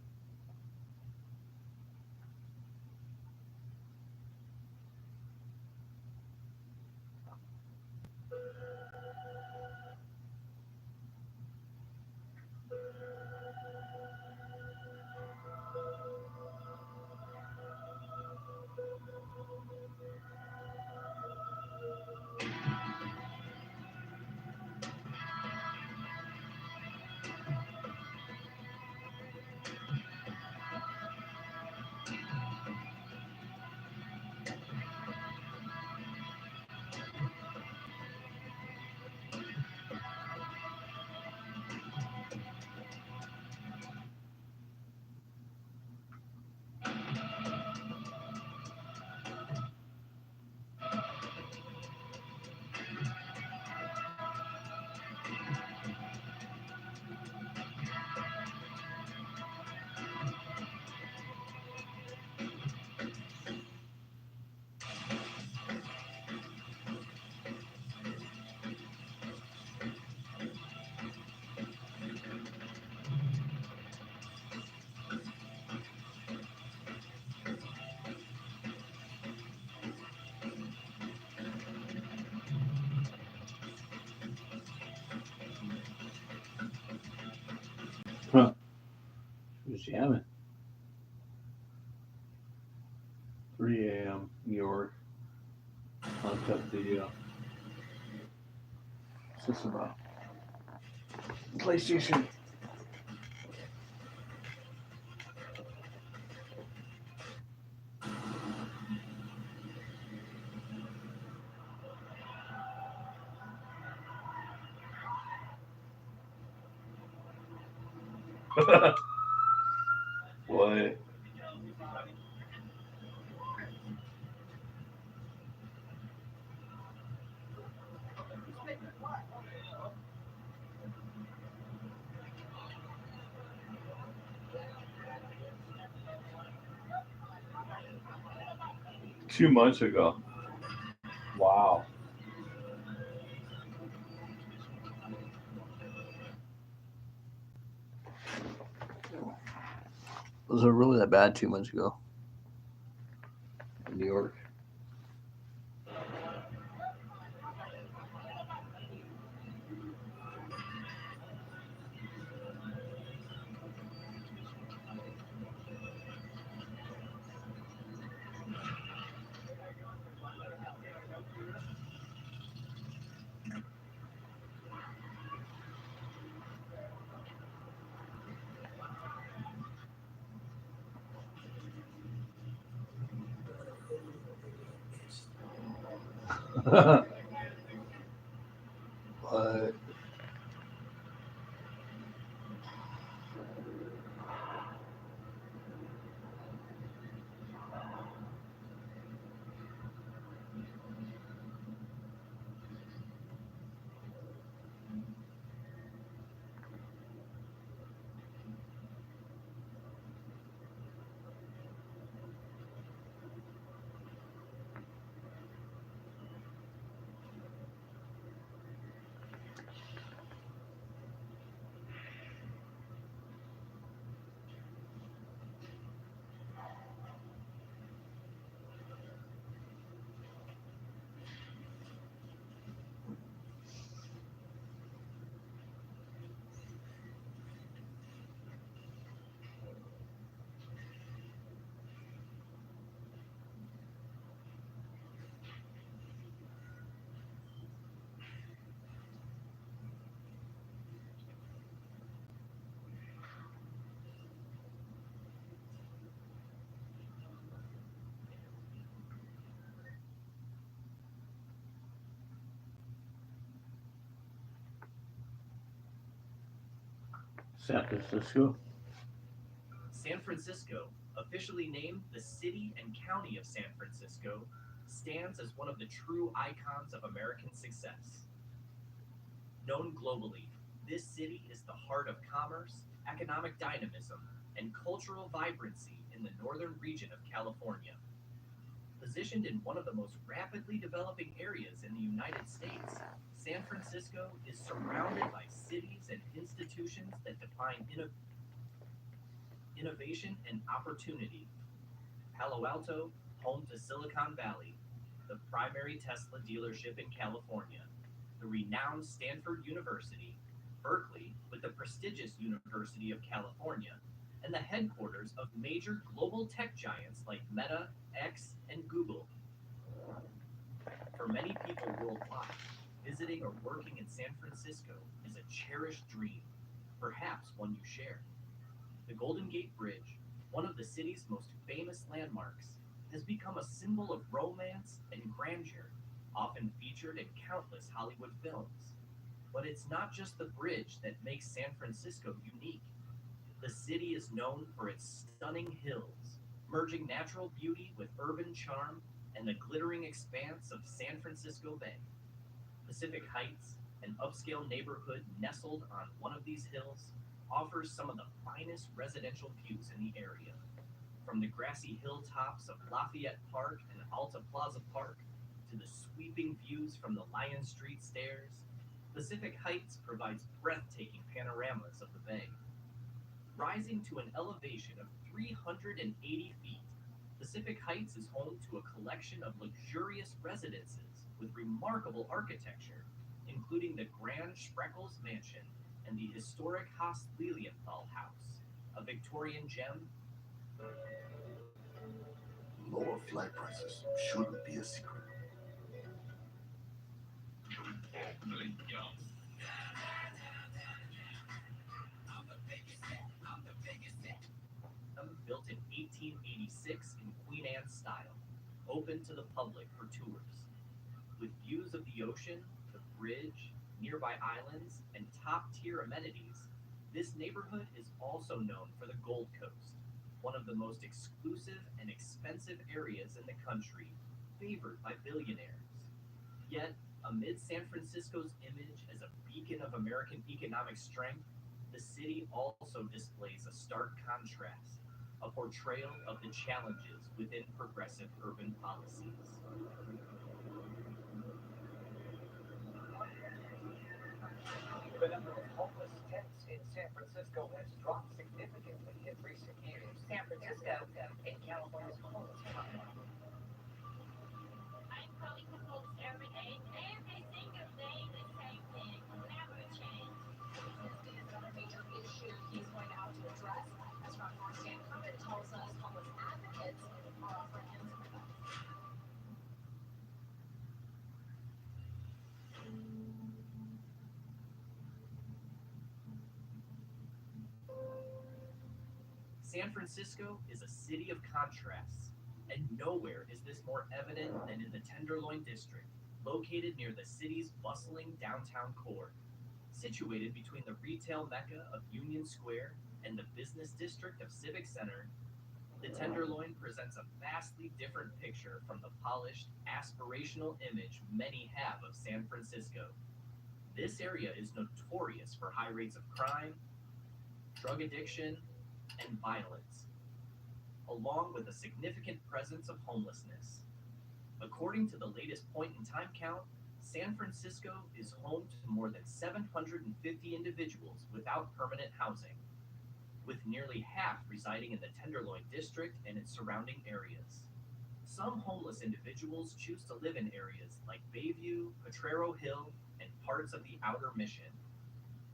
Huh. She was jamming. 3 a.m. New York. Uncut video. What's this about? PlayStation. What? Two months ago. Wow. Was it really that bad 2 months ago? In New York. What? San Francisco. San Francisco, officially named the City and County of San Francisco, stands as one of the true icons of American success. Known globally, this city is the heart of commerce, economic dynamism, and cultural vibrancy in the northern region of California. Positioned in one of the most rapidly developing areas in the United States, San Francisco is surrounded by cities and institutions that define innovation and opportunity. Palo Alto, home to Silicon Valley, the primary Tesla dealership in California, the renowned Stanford University, Berkeley, with the prestigious University of California, and the headquarters of major global tech giants like Meta, X, and Google. For many people worldwide, visiting or working in San Francisco is a cherished dream, perhaps one you share. The Golden Gate Bridge, one of the city's most famous landmarks, has become a symbol of romance and grandeur, often featured in countless Hollywood films. But it's not just the bridge that makes San Francisco unique. The city is known for its stunning hills, merging natural beauty with urban charm and the glittering expanse of San Francisco Bay. Pacific Heights, an upscale neighborhood nestled on one of these hills, offers some of the finest residential views in the area. From the grassy hilltops of Lafayette Park and Alta Plaza Park to the sweeping views from the Lion Street stairs, Pacific Heights provides breathtaking panoramas of the bay. Rising to an elevation of 380 feet, Pacific Heights is home to a collection of luxurious residences with remarkable architecture, including the Grand Spreckles Mansion and the historic Haas Lilienthal House, a Victorian gem. Lower flight prices shouldn't be a secret. Built in 1886 in Queen Anne style, open to the public for tours. With views of the ocean, the bridge, nearby islands, and top-tier amenities, this neighborhood is also known for the Gold Coast, one of the most exclusive and expensive areas in the country, favored by billionaires. Yet, amid San Francisco's image as a beacon of American economic strength, the city also displays a stark contrast, a portrayal of the challenges within progressive urban policies. The number of homeless tents in San Francisco has dropped significantly in recent years. San Francisco in California's homeless hotline. I'm calling the folks every day. Every single day, the same thing. Never change. This is another major issue he's going out to address. Restaurant owner Stan Kermit tells us homeless advocates are offering him some advice. San Francisco is a city of contrasts, and nowhere is this more evident than in the Tenderloin District, located near the city's bustling downtown core. Situated between the retail mecca of Union Square and the business district of Civic Center, the Tenderloin presents a vastly different picture from the polished, aspirational image many have of San Francisco. This area is notorious for high rates of crime, drug addiction, and violence, along with a significant presence of homelessness. According to the latest point-in-time count, San Francisco is home to more than 750 individuals without permanent housing, with nearly half residing in the Tenderloin District and its surrounding areas. Some homeless individuals choose to live in areas like Bayview, Potrero Hill, and parts of the Outer Mission.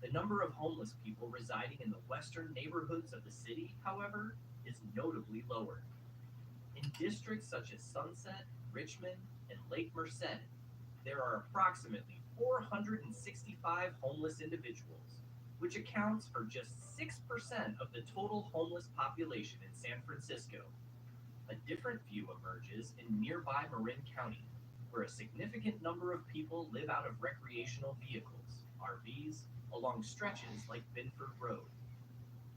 The number of homeless people residing in the western neighborhoods of the city, however, is notably lower. In districts such as Sunset, Richmond, and Lake Merced, there are approximately 465 homeless individuals, which accounts for just 6% of the total homeless population in San Francisco. A different view emerges in nearby Marin County, where a significant number of people live out of recreational vehicles, RVs, along stretches like Binford Road.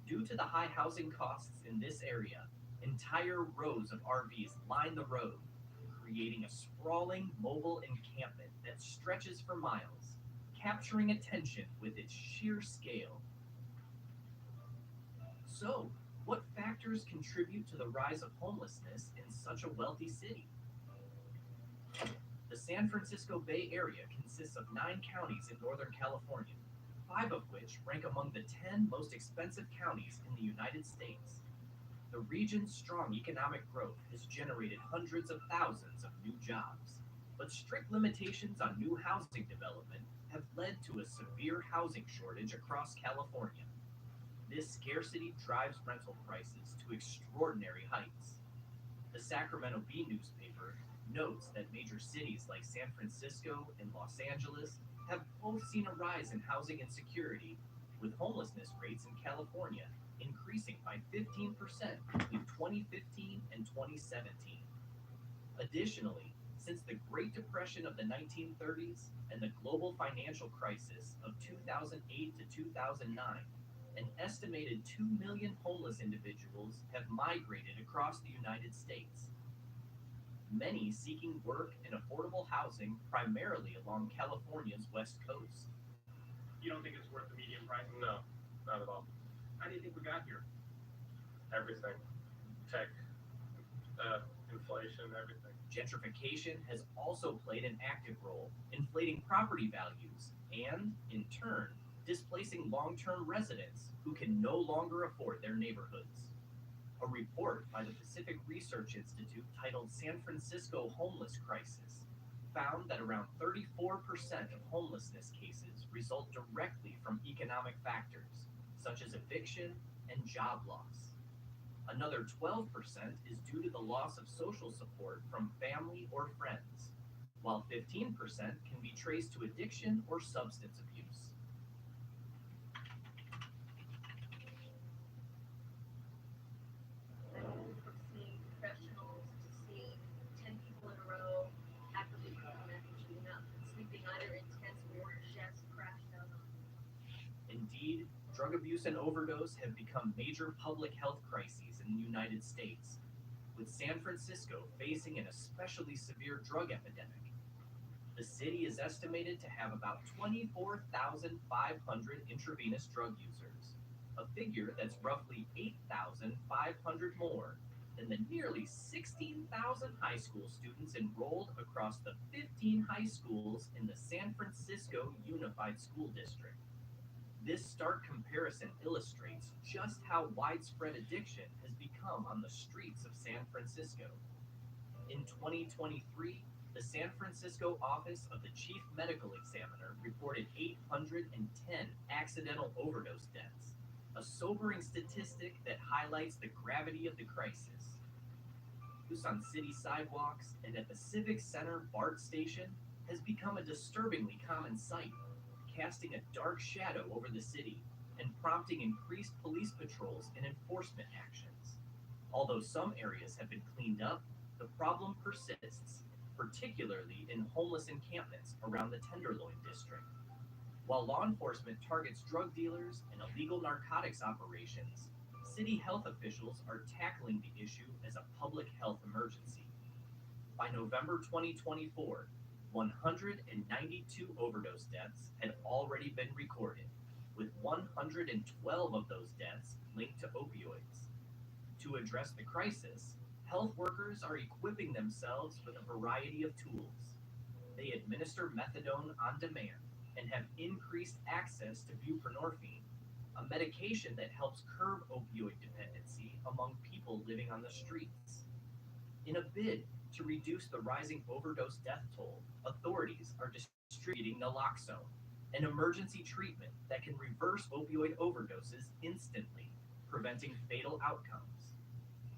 Due to the high housing costs in this area, entire rows of RVs line the road, creating a sprawling mobile encampment that stretches for miles, capturing attention with its sheer scale. So, what factors contribute to the rise of homelessness in such a wealthy city? The San Francisco Bay Area consists of 9 counties in Northern California, 5 of which rank among the 10 most expensive counties in the United States. The region's strong economic growth has generated hundreds of thousands of new jobs, but strict limitations on new housing development have led to a severe housing shortage across California. This scarcity drives rental prices to extraordinary heights. The Sacramento Bee newspaper notes that major cities like San Francisco and Los Angeles have both seen a rise in housing insecurity, with homelessness rates in California increasing by 15% between 2015 and 2017. Additionally, since the Great Depression of the 1930s and the global financial crisis of 2008 to 2009, an estimated 2 million homeless individuals have migrated across the United States. Many seeking work and affordable housing primarily along California's west coast. You don't think it's worth the median price? No, not at all. How do you think we got here? Everything. Tech, inflation, everything. Gentrification has also played an active role, inflating property values and, in turn, displacing long-term residents who can no longer afford their neighborhoods. A report by the Pacific Research Institute titled San Francisco Homeless Crisis found that around 34% of homelessness cases result directly from economic factors, such as eviction and job loss. Another 12% is due to the loss of social support from family or friends, while 15% can be traced to addiction or substance abuse. From seeing professionals to seeing 10 people in a row actively cooking and shooting up and sleeping either in tents or sheds crashed out on. Indeed, drug abuse and overdose have become major public health crises in the United States, with San Francisco facing an especially severe drug epidemic. The city is estimated to have about 24,500 intravenous drug users, a figure that's roughly 8,500 more than the nearly 16,000 high school students enrolled across the 15 high schools in the San Francisco Unified School District. This stark comparison illustrates just how widespread addiction has become on the streets of San Francisco. In 2023, the San Francisco Office of the Chief Medical Examiner reported 810 accidental overdose deaths, a sobering statistic that highlights the gravity of the crisis. Use on city sidewalks and at the Civic Center BART station has become a disturbingly common sight, casting a dark shadow over the city and prompting increased police patrols and enforcement actions. Although some areas have been cleaned up, the problem persists, particularly in homeless encampments around the Tenderloin district. While law enforcement targets drug dealers and illegal narcotics operations, city health officials are tackling the issue as a public health emergency. By November 2024, 192 overdose deaths had already been recorded, with 112 of those deaths linked to opioids. To address the crisis, health workers are equipping themselves with a variety of tools. They administer methadone on demand and have increased access to buprenorphine, a medication that helps curb opioid dependency among people living on the streets. In a bid to reduce the rising overdose death toll, authorities are distributing naloxone, an emergency treatment that can reverse opioid overdoses instantly, preventing fatal outcomes.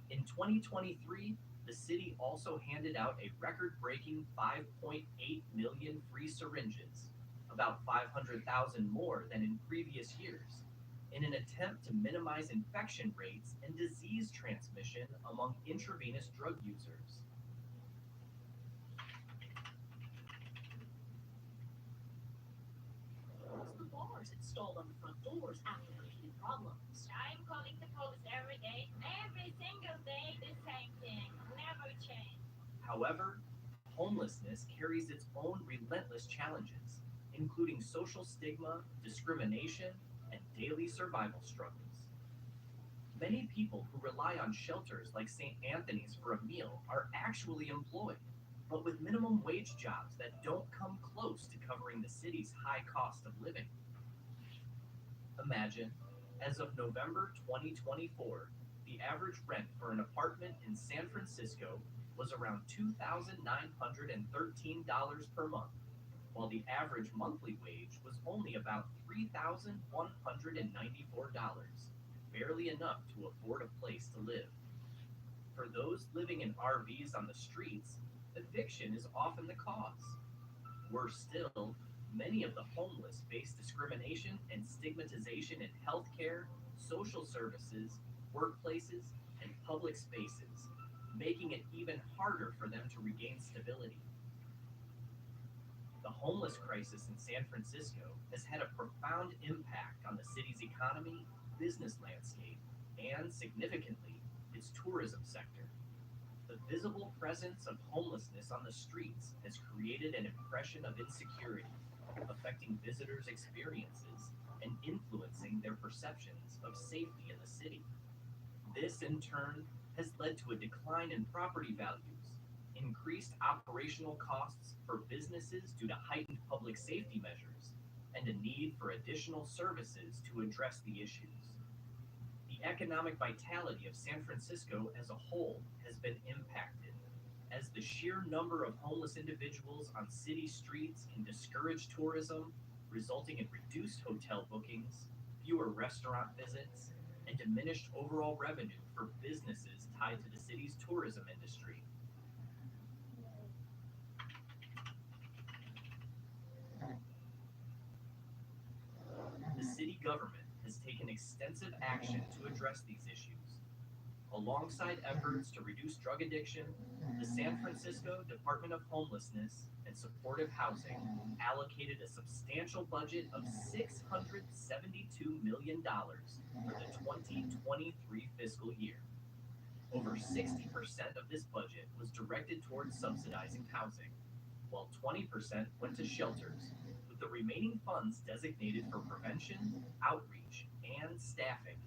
In 2023, the city also handed out a record-breaking 5.8 million free syringes, about 500,000 more than in previous years, in an attempt to minimize infection rates and disease transmission among intravenous drug users. The bars installed on the front doors after repeated problems. I'm calling However, homelessness carries its own relentless challenges, including social stigma, discrimination, and daily survival struggles. Many people who rely on shelters like St. Anthony's for a meal are actually employed, but with minimum wage jobs that don't come close to covering the city's high cost of living. Imagine, as of November 2024, the average rent for an apartment in San Francisco was around $2,913 per month, while the average monthly wage was only about $3,194, barely enough to afford a place to live. For those living in RVs on the streets, eviction is often the cause. Worse still, many of the homeless face discrimination and stigmatization in healthcare, social services, workplaces, and public spaces, making it even harder for them to regain stability. The homeless crisis in San Francisco has had a profound impact on the city's economy, business landscape, and, significantly, its tourism sector. The visible presence of homelessness on the streets has created an impression of insecurity, affecting visitors' experiences and influencing their perceptions of safety in the city. This, in turn, has led to a decline in property values, increased operational costs for businesses due to heightened public safety measures, and a need for additional services to address the issues. The economic vitality of San Francisco as a whole has been impacted, as the sheer number of homeless individuals on city streets can discourage tourism, resulting in reduced hotel bookings, fewer restaurant visits, and diminished overall revenue for businesses tied to the city's tourism industry. The city government has taken extensive action to address these issues. Alongside efforts to reduce drug addiction, the San Francisco Department of Homelessness and Supportive Housing allocated a substantial budget of $672 million for the 2023 fiscal year. Over 60% of this budget was directed towards subsidizing housing, while 20% went to shelters, with the remaining funds designated for prevention, outreach, and staffing.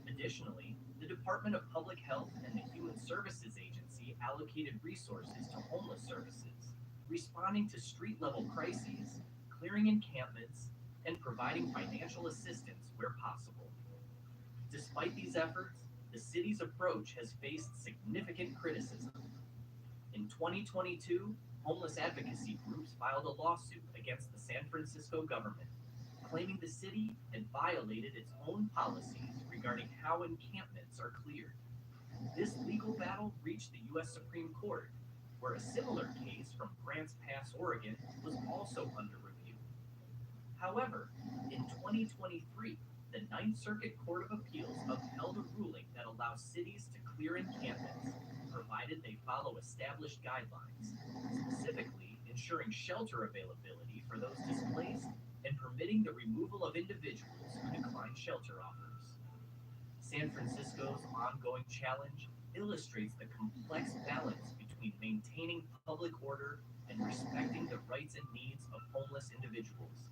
Additionally, the Department of Public Health and the Human Services Agency allocated resources to homeless services, responding to street-level crises, clearing encampments, and providing financial assistance where possible. Despite these efforts, the city's approach has faced significant criticism. In 2022, homeless advocacy groups filed a lawsuit against the San Francisco government, claiming the city had violated its own policies regarding how encampments are cleared. This legal battle reached the U.S. Supreme Court, where a similar case from Grants Pass, Oregon, was also under review. However, in 2023, the Ninth Circuit Court of Appeals upheld a ruling that allows cities to clear encampments, provided they follow established guidelines, specifically ensuring shelter availability for those displaced and permitting the removal of individuals who decline shelter offers. San Francisco's ongoing challenge illustrates the complex balance between maintaining public order and respecting the rights and needs of homeless individuals.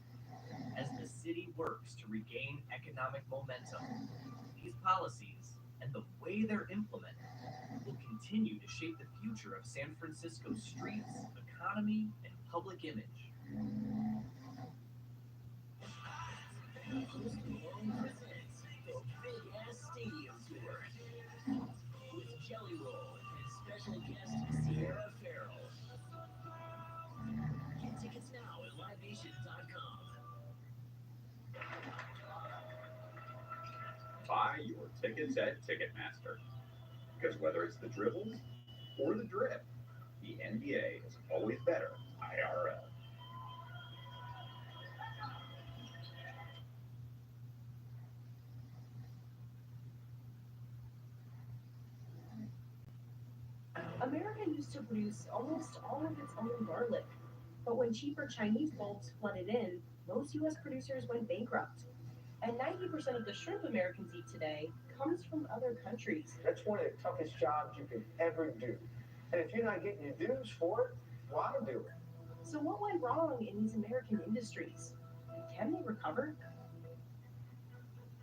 As the city works to regain economic momentum, these policies and the way they're implemented will continue to shape the future of San Francisco's streets, economy, and public image. Big ass stadium tour with Jelly Roll and special guest Sierra Farrell. Get tickets now at livenation.com. Buy your tickets at Ticketmaster. Because whether it's the dribbles or the drip, the NBA is always better IRL. America used to produce almost all of its own garlic, but when cheaper Chinese bulbs flooded in, most U.S. producers went bankrupt. And 90% of the shrimp Americans eat today comes from other countries. That's one of the toughest jobs you could ever do. And if you're not getting your dues for it, why do it? So what went wrong in these American industries? Can they recover?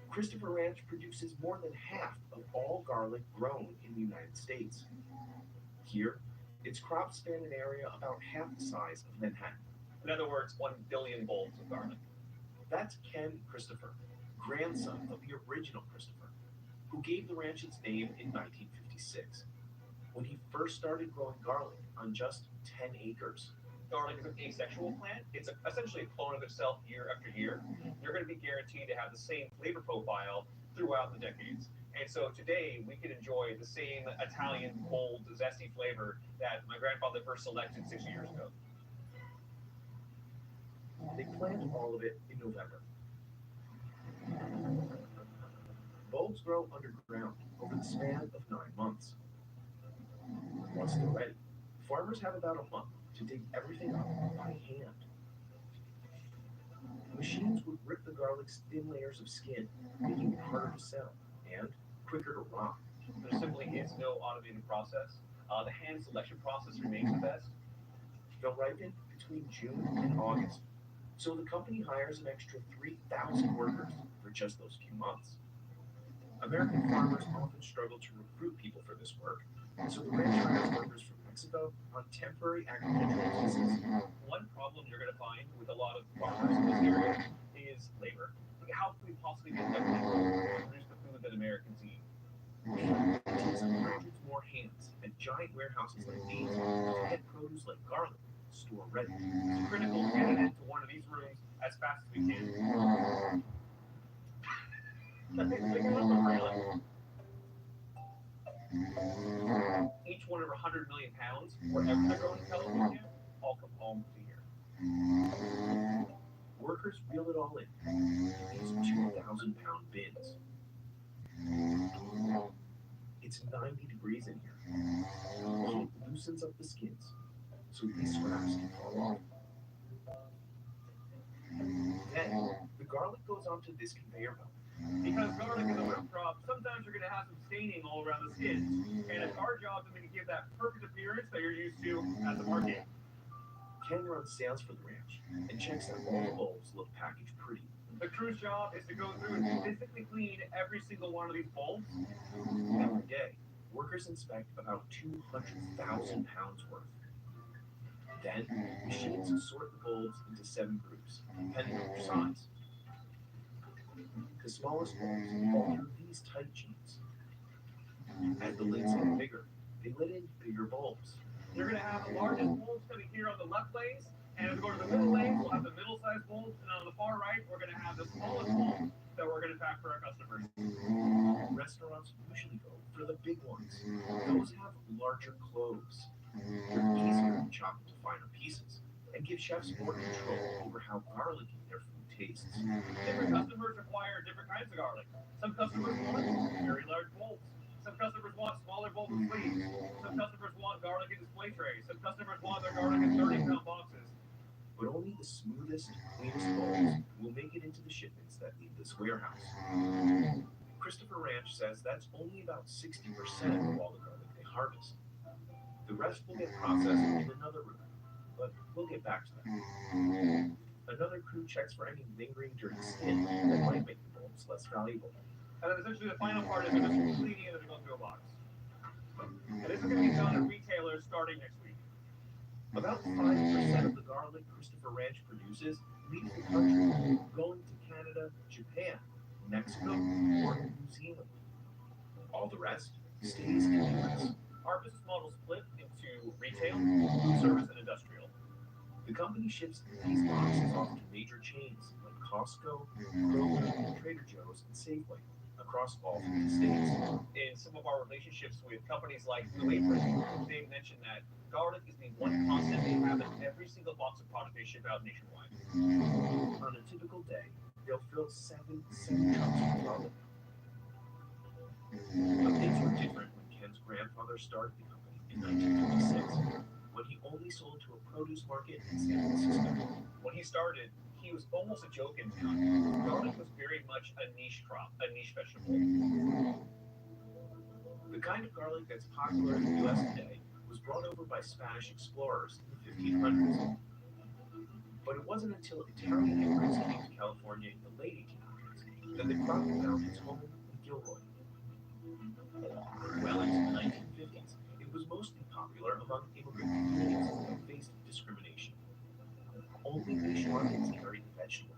Christopher Ranch produces more than half of all garlic grown in the United States. Here, its crops span an area about half the size of Manhattan. In other words, 1 billion bulbs of garlic. That's Ken Christopher, grandson of the original Christopher, who gave the ranch its name in 1956, when he first started growing garlic on just 10 acres. Garlic is an asexual plant. It's essentially a clone of itself year after year. You're going to be guaranteed to have the same flavor profile throughout the decades. And so today we can enjoy the same Italian, bold, zesty flavor that my grandfather first selected 60 years ago. They plant all of it in November. Bulbs grow underground over the span of 9 months. Once they're ready, farmers have about a month to dig everything up by hand. Machines would rip the garlic's thin layers of skin, making it harder to sell and quicker to rot. There simply is no automated process. The hand selection process remains the best. They'll ripen between June and August, so the company hires an extra 3,000 workers for just those few months. American farmers often struggle to recruit people for this work, so the ranch hires workers from Mexico on temporary agricultural visas. One problem you're going to find with a lot of farmers in this area is labor. Like, how can we possibly get enough people to produce the food that Americans eat? It takes hundreds more hands and giant warehouses like these to get produce like garlic store ready. It's critical to get it into one of these rooms as fast as we can. Each one of 100 million pounds, wherever they're grown in California, all come home to here. Workers reel it all in these 2,000-pound bins. It's 90 degrees in here. Heat loosens up the skins, so these scraps can fall off. Then, the garlic goes onto this conveyor belt. Because garlic is a root crop, sometimes you're going to have some staining all around the skins. And it's our job to make it give that perfect appearance that you're used to at the market. Ken runs sales for the ranch and checks that all the bulbs look packaged pretty. The crew's job is to go through and physically clean every single one of these bulbs. Every day, workers inspect about 200,000 pounds worth. Then, machines sort the bulbs into 7 groups, depending on their size. The smallest bulbs fall through these tight jeans. As the lids get bigger, they let in bigger bulbs. You're going to have the largest bulbs coming here on the left lanes, and if we go to the middle lanes, we'll have the middle-sized bulbs, and on the far right, we're going to have the smallest bulbs that we're going to pack for our customers. Restaurants usually go for the big ones. Those have larger cloves. They're easier to chop into finer pieces and give chefs more control over how garlicky their food tastes. Different customers require different kinds of garlic. Some customers want very large bulbs. Some customers want smaller bulbs and sleeves. Some customers want garlic in display trays. Some customers want their garlic in 30-pound boxes. But only the smoothest, cleanest bulbs will make it into the shipments that leave this warehouse. Christopher Ranch says that's only about 60% of all the garlic they harvest. The rest will get processed in another room, but we'll get back to that. Another crew checks for any lingering dirty skin that might make the bulbs less valuable. And then essentially the final part is they're just cleaning it and going through a box. And this is going to be done at retailers starting next week. About 5% of the garlic Christopher Ranch produces leaves the country, going to Canada, Japan, Mexico, or New Zealand. All the rest stays in the U.S. Our business model split into retail, food service, and industrial. The company ships these boxes off to major chains like Costco, Kroger, Trader Joe's, and Safeway across all 50 states. In some of our relationships with companies like Blue Apron, they've mentioned that garlic is the one constant they have in every single box of product they ship out nationwide. On a typical day, they'll fill 7 trucks with garlic. But things were different when Ken's grandfather started the company in 1956, when he only sold to a produce market in San Francisco. When he started, he was almost a joke in town. Garlic was very much a niche crop, a niche vegetable. The kind of garlic that's popular in the U.S. today was brought over by Spanish explorers in the 1500s. But it wasn't until Italian immigrants came to California in the late 1800s that the crop found its home in Gilroy. Well into the 1950s, it was mostly popular among immigrant communities that faced discrimination. Only niche markets carried the vegetable,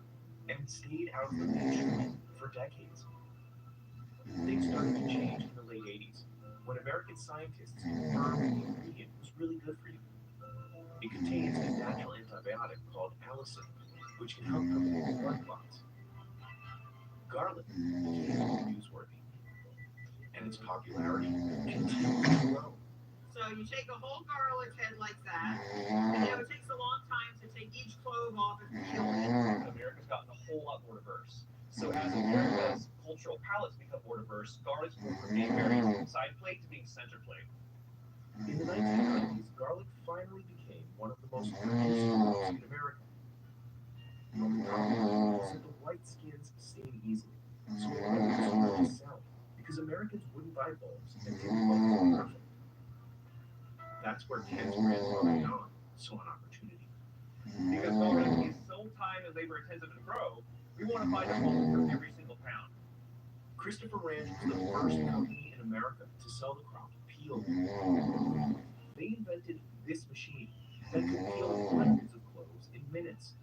and it stayed out of the mainstream for decades. Things started to change in the late 80s, when American scientists confirmed the ingredient was really good for you. It contains a natural antibiotic called allicin, which can help prevent blood clots. Garlic became newsworthy, and its popularity continued to grow. So you take a whole garlic head like that, and it takes a long time to take each clove off and peel it. America's gotten a whole lot more diverse. So as America's cultural palates become more diverse, garlic's moved from being very side plate to being center plate. In the 1990s, garlic finally became one of the most produced foods in America. The only problem was that the white skins stain easily, so it wasn't too hard to sell, because Americans wouldn't buy bulbs and didn't look perfect. That's where Ken's grandfather Don saw an opportunity. Because garlic is so time and labor intensive to grow, we want to find a home for every single pound. Christopher Ranch was the first company in America to sell the crop peeled. They invented this machine that could peel hundreds of cloves in minutes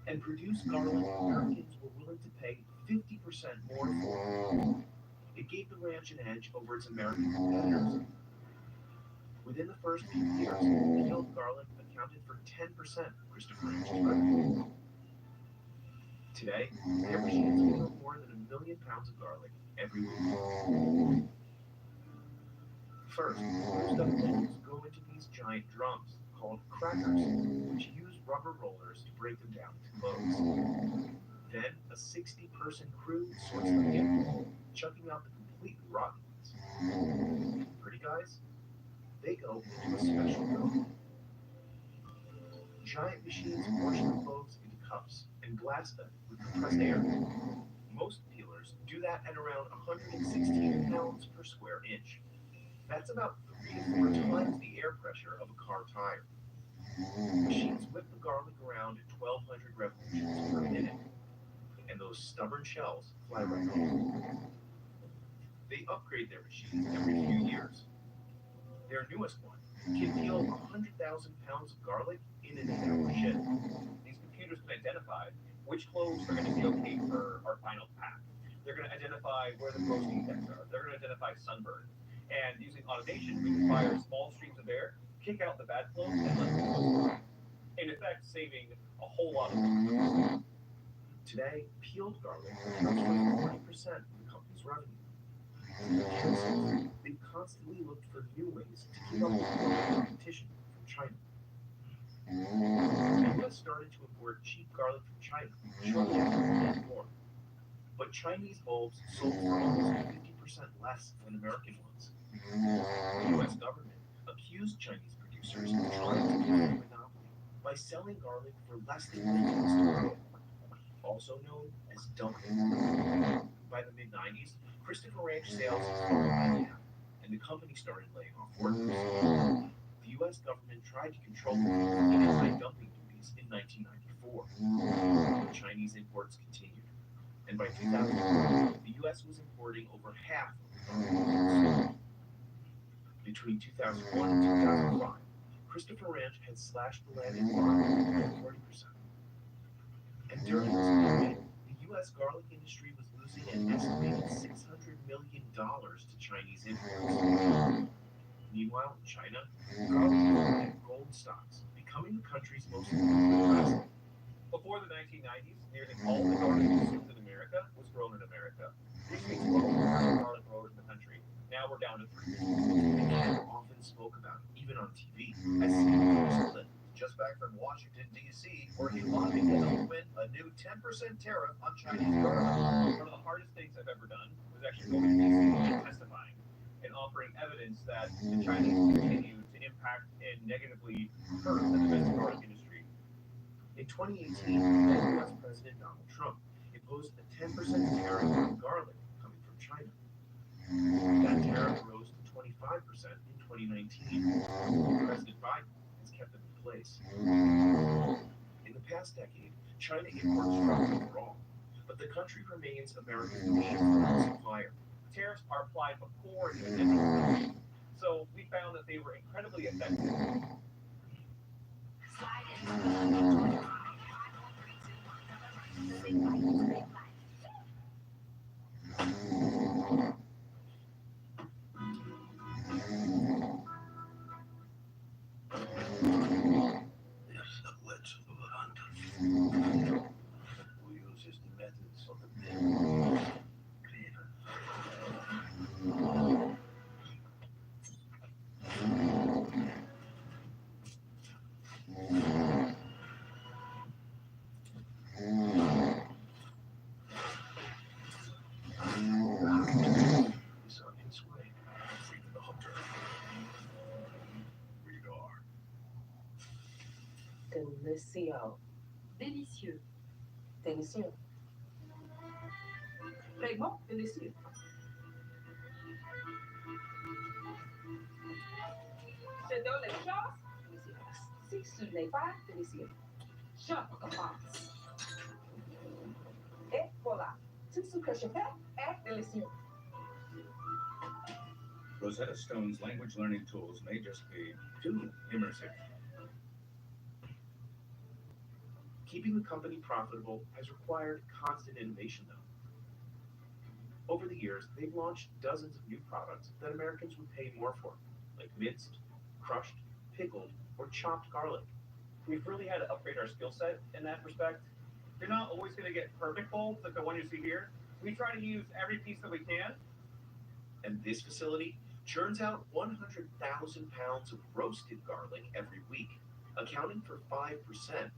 and produce garlic Americans were willing to pay 50% more for. It gave the ranch an edge over its American competitors. Within the first few years, peeled garlic accounted for 10% of Christopher Ranch's revenue. Today, their machines peel more than 1 million pounds of garlic every week. First, bruised up cloves go into these giant drums called crackers, which use rubber rollers to break them down into cloves. Then, a 60-person crew sorts them in, chucking out the completely rotten ones. Pretty guys? They go into a special drum. Giant machines portion the cloves into cups and blast them with compressed air. Most peelers do that at around 116 pounds per square inch. That's about 3 to 4 times the air pressure of a car tire. Machines whip the garlic around at 1,200 revolutions per minute, and those stubborn shells fly right off. They upgrade their machines every few years. Their newest one can peel 100,000 pounds of garlic in an 8-hour shift. These computers can identify which cloves are going to be okay for our final pack. They're going to identify where the gross defects are. They're going to identify sunburn. And using automation, we can fire small streams of air, kick out the bad cloves, and let them go. In effect, saving a whole lot of money. Today, peeled garlic accounts for 40% of the company's revenue. They've constantly looked for new ways to keep up with the competition from China. The U.S. started to import cheap garlic from China shortly after the Cold War. But Chinese bulbs sold for almost 50% less than American ones. The U.S. government accused Chinese producers of trying to gain a monopoly by selling garlic for less than retail store, also known as dumping. By the mid-90s, Christopher Ranch sales exploded by half, and the company started laying off workers. The U.S. government tried to control the anti-dumping duties in 1994. But Chinese imports continued, and by 2004, the U.S. was importing over half of the garlic. Between 2001 and 2005, Christopher Ranch had slashed the landing farm by 40%. And during this period, the U.S. garlic industry was losing an estimated $600 million to Chinese imports. Meanwhile, in China, garlic had gold stocks, becoming the country's most lucrative asset. Before the 1990s, nearly all the garlic consumed in America was grown in America. Which means 12 garlic growers in the country. Now we're down to 3. Ken often spoke about it, even on TV, as CBS just back from Washington, D.C., where he lobbied to help win a new 10% tariff on Chinese garlic. One of the hardest things I've ever done was actually going to D.C. and testifying and offering evidence that the Chinese continue to impact and negatively hurt the domestic garlic industry. In 2018, U.S. President Donald Trump imposed a 10% tariff on garlic coming from China. That tariff rose to 25% in 2019, President Biden has kept them in place. In the past decade, China imports dropped overall, but the country remains America's main foreign supplier. Tariffs are applied before it even enters. So we found that they were incredibly effective. There's a legend of a hunter who uses the methods of the dead. He's on his way. Freak the hunter. Radar. Delicio. Délicieux. Délicieux. Vraiment délicieux. Je donne les choses délicieuses. Si ce n'est pas délicieux, je recommence. Et voilà. Tout ce que je fais est délicieux. Rosetta Stone's language learning tools may just be too immersive. Keeping the company profitable has required constant innovation, though. Over the years, they've launched dozens of new products that Americans would pay more for, like minced, crushed, pickled, or chopped garlic. We've really had to upgrade our skill set in that respect. You're not always going to get perfect folds like the one you see here. We try to use every piece that we can. And this facility churns out 100,000 pounds of roasted garlic every week, accounting for 5%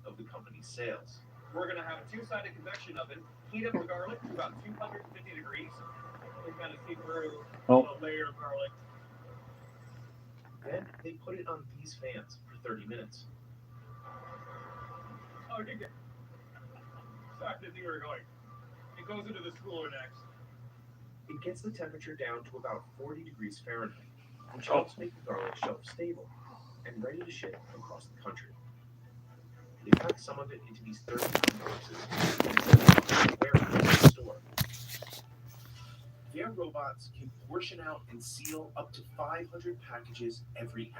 of the company's sales. We're going to have a two-sided convection oven, heat up the garlic to about 250 degrees. We kind of see through a layer of garlic. Then they put it on these fans for 30 minutes. Oh, you get. Sorry, I didn't think we were going. It goes into the cooler next. It gets the temperature down to about 40 degrees Fahrenheit, which helps make the garlic shelf stable and ready to ship across the country. They pack some of it into these 30-pound boxes and send them to the warehouse in the store. Their robots can portion out and seal up to 500 packages every hour.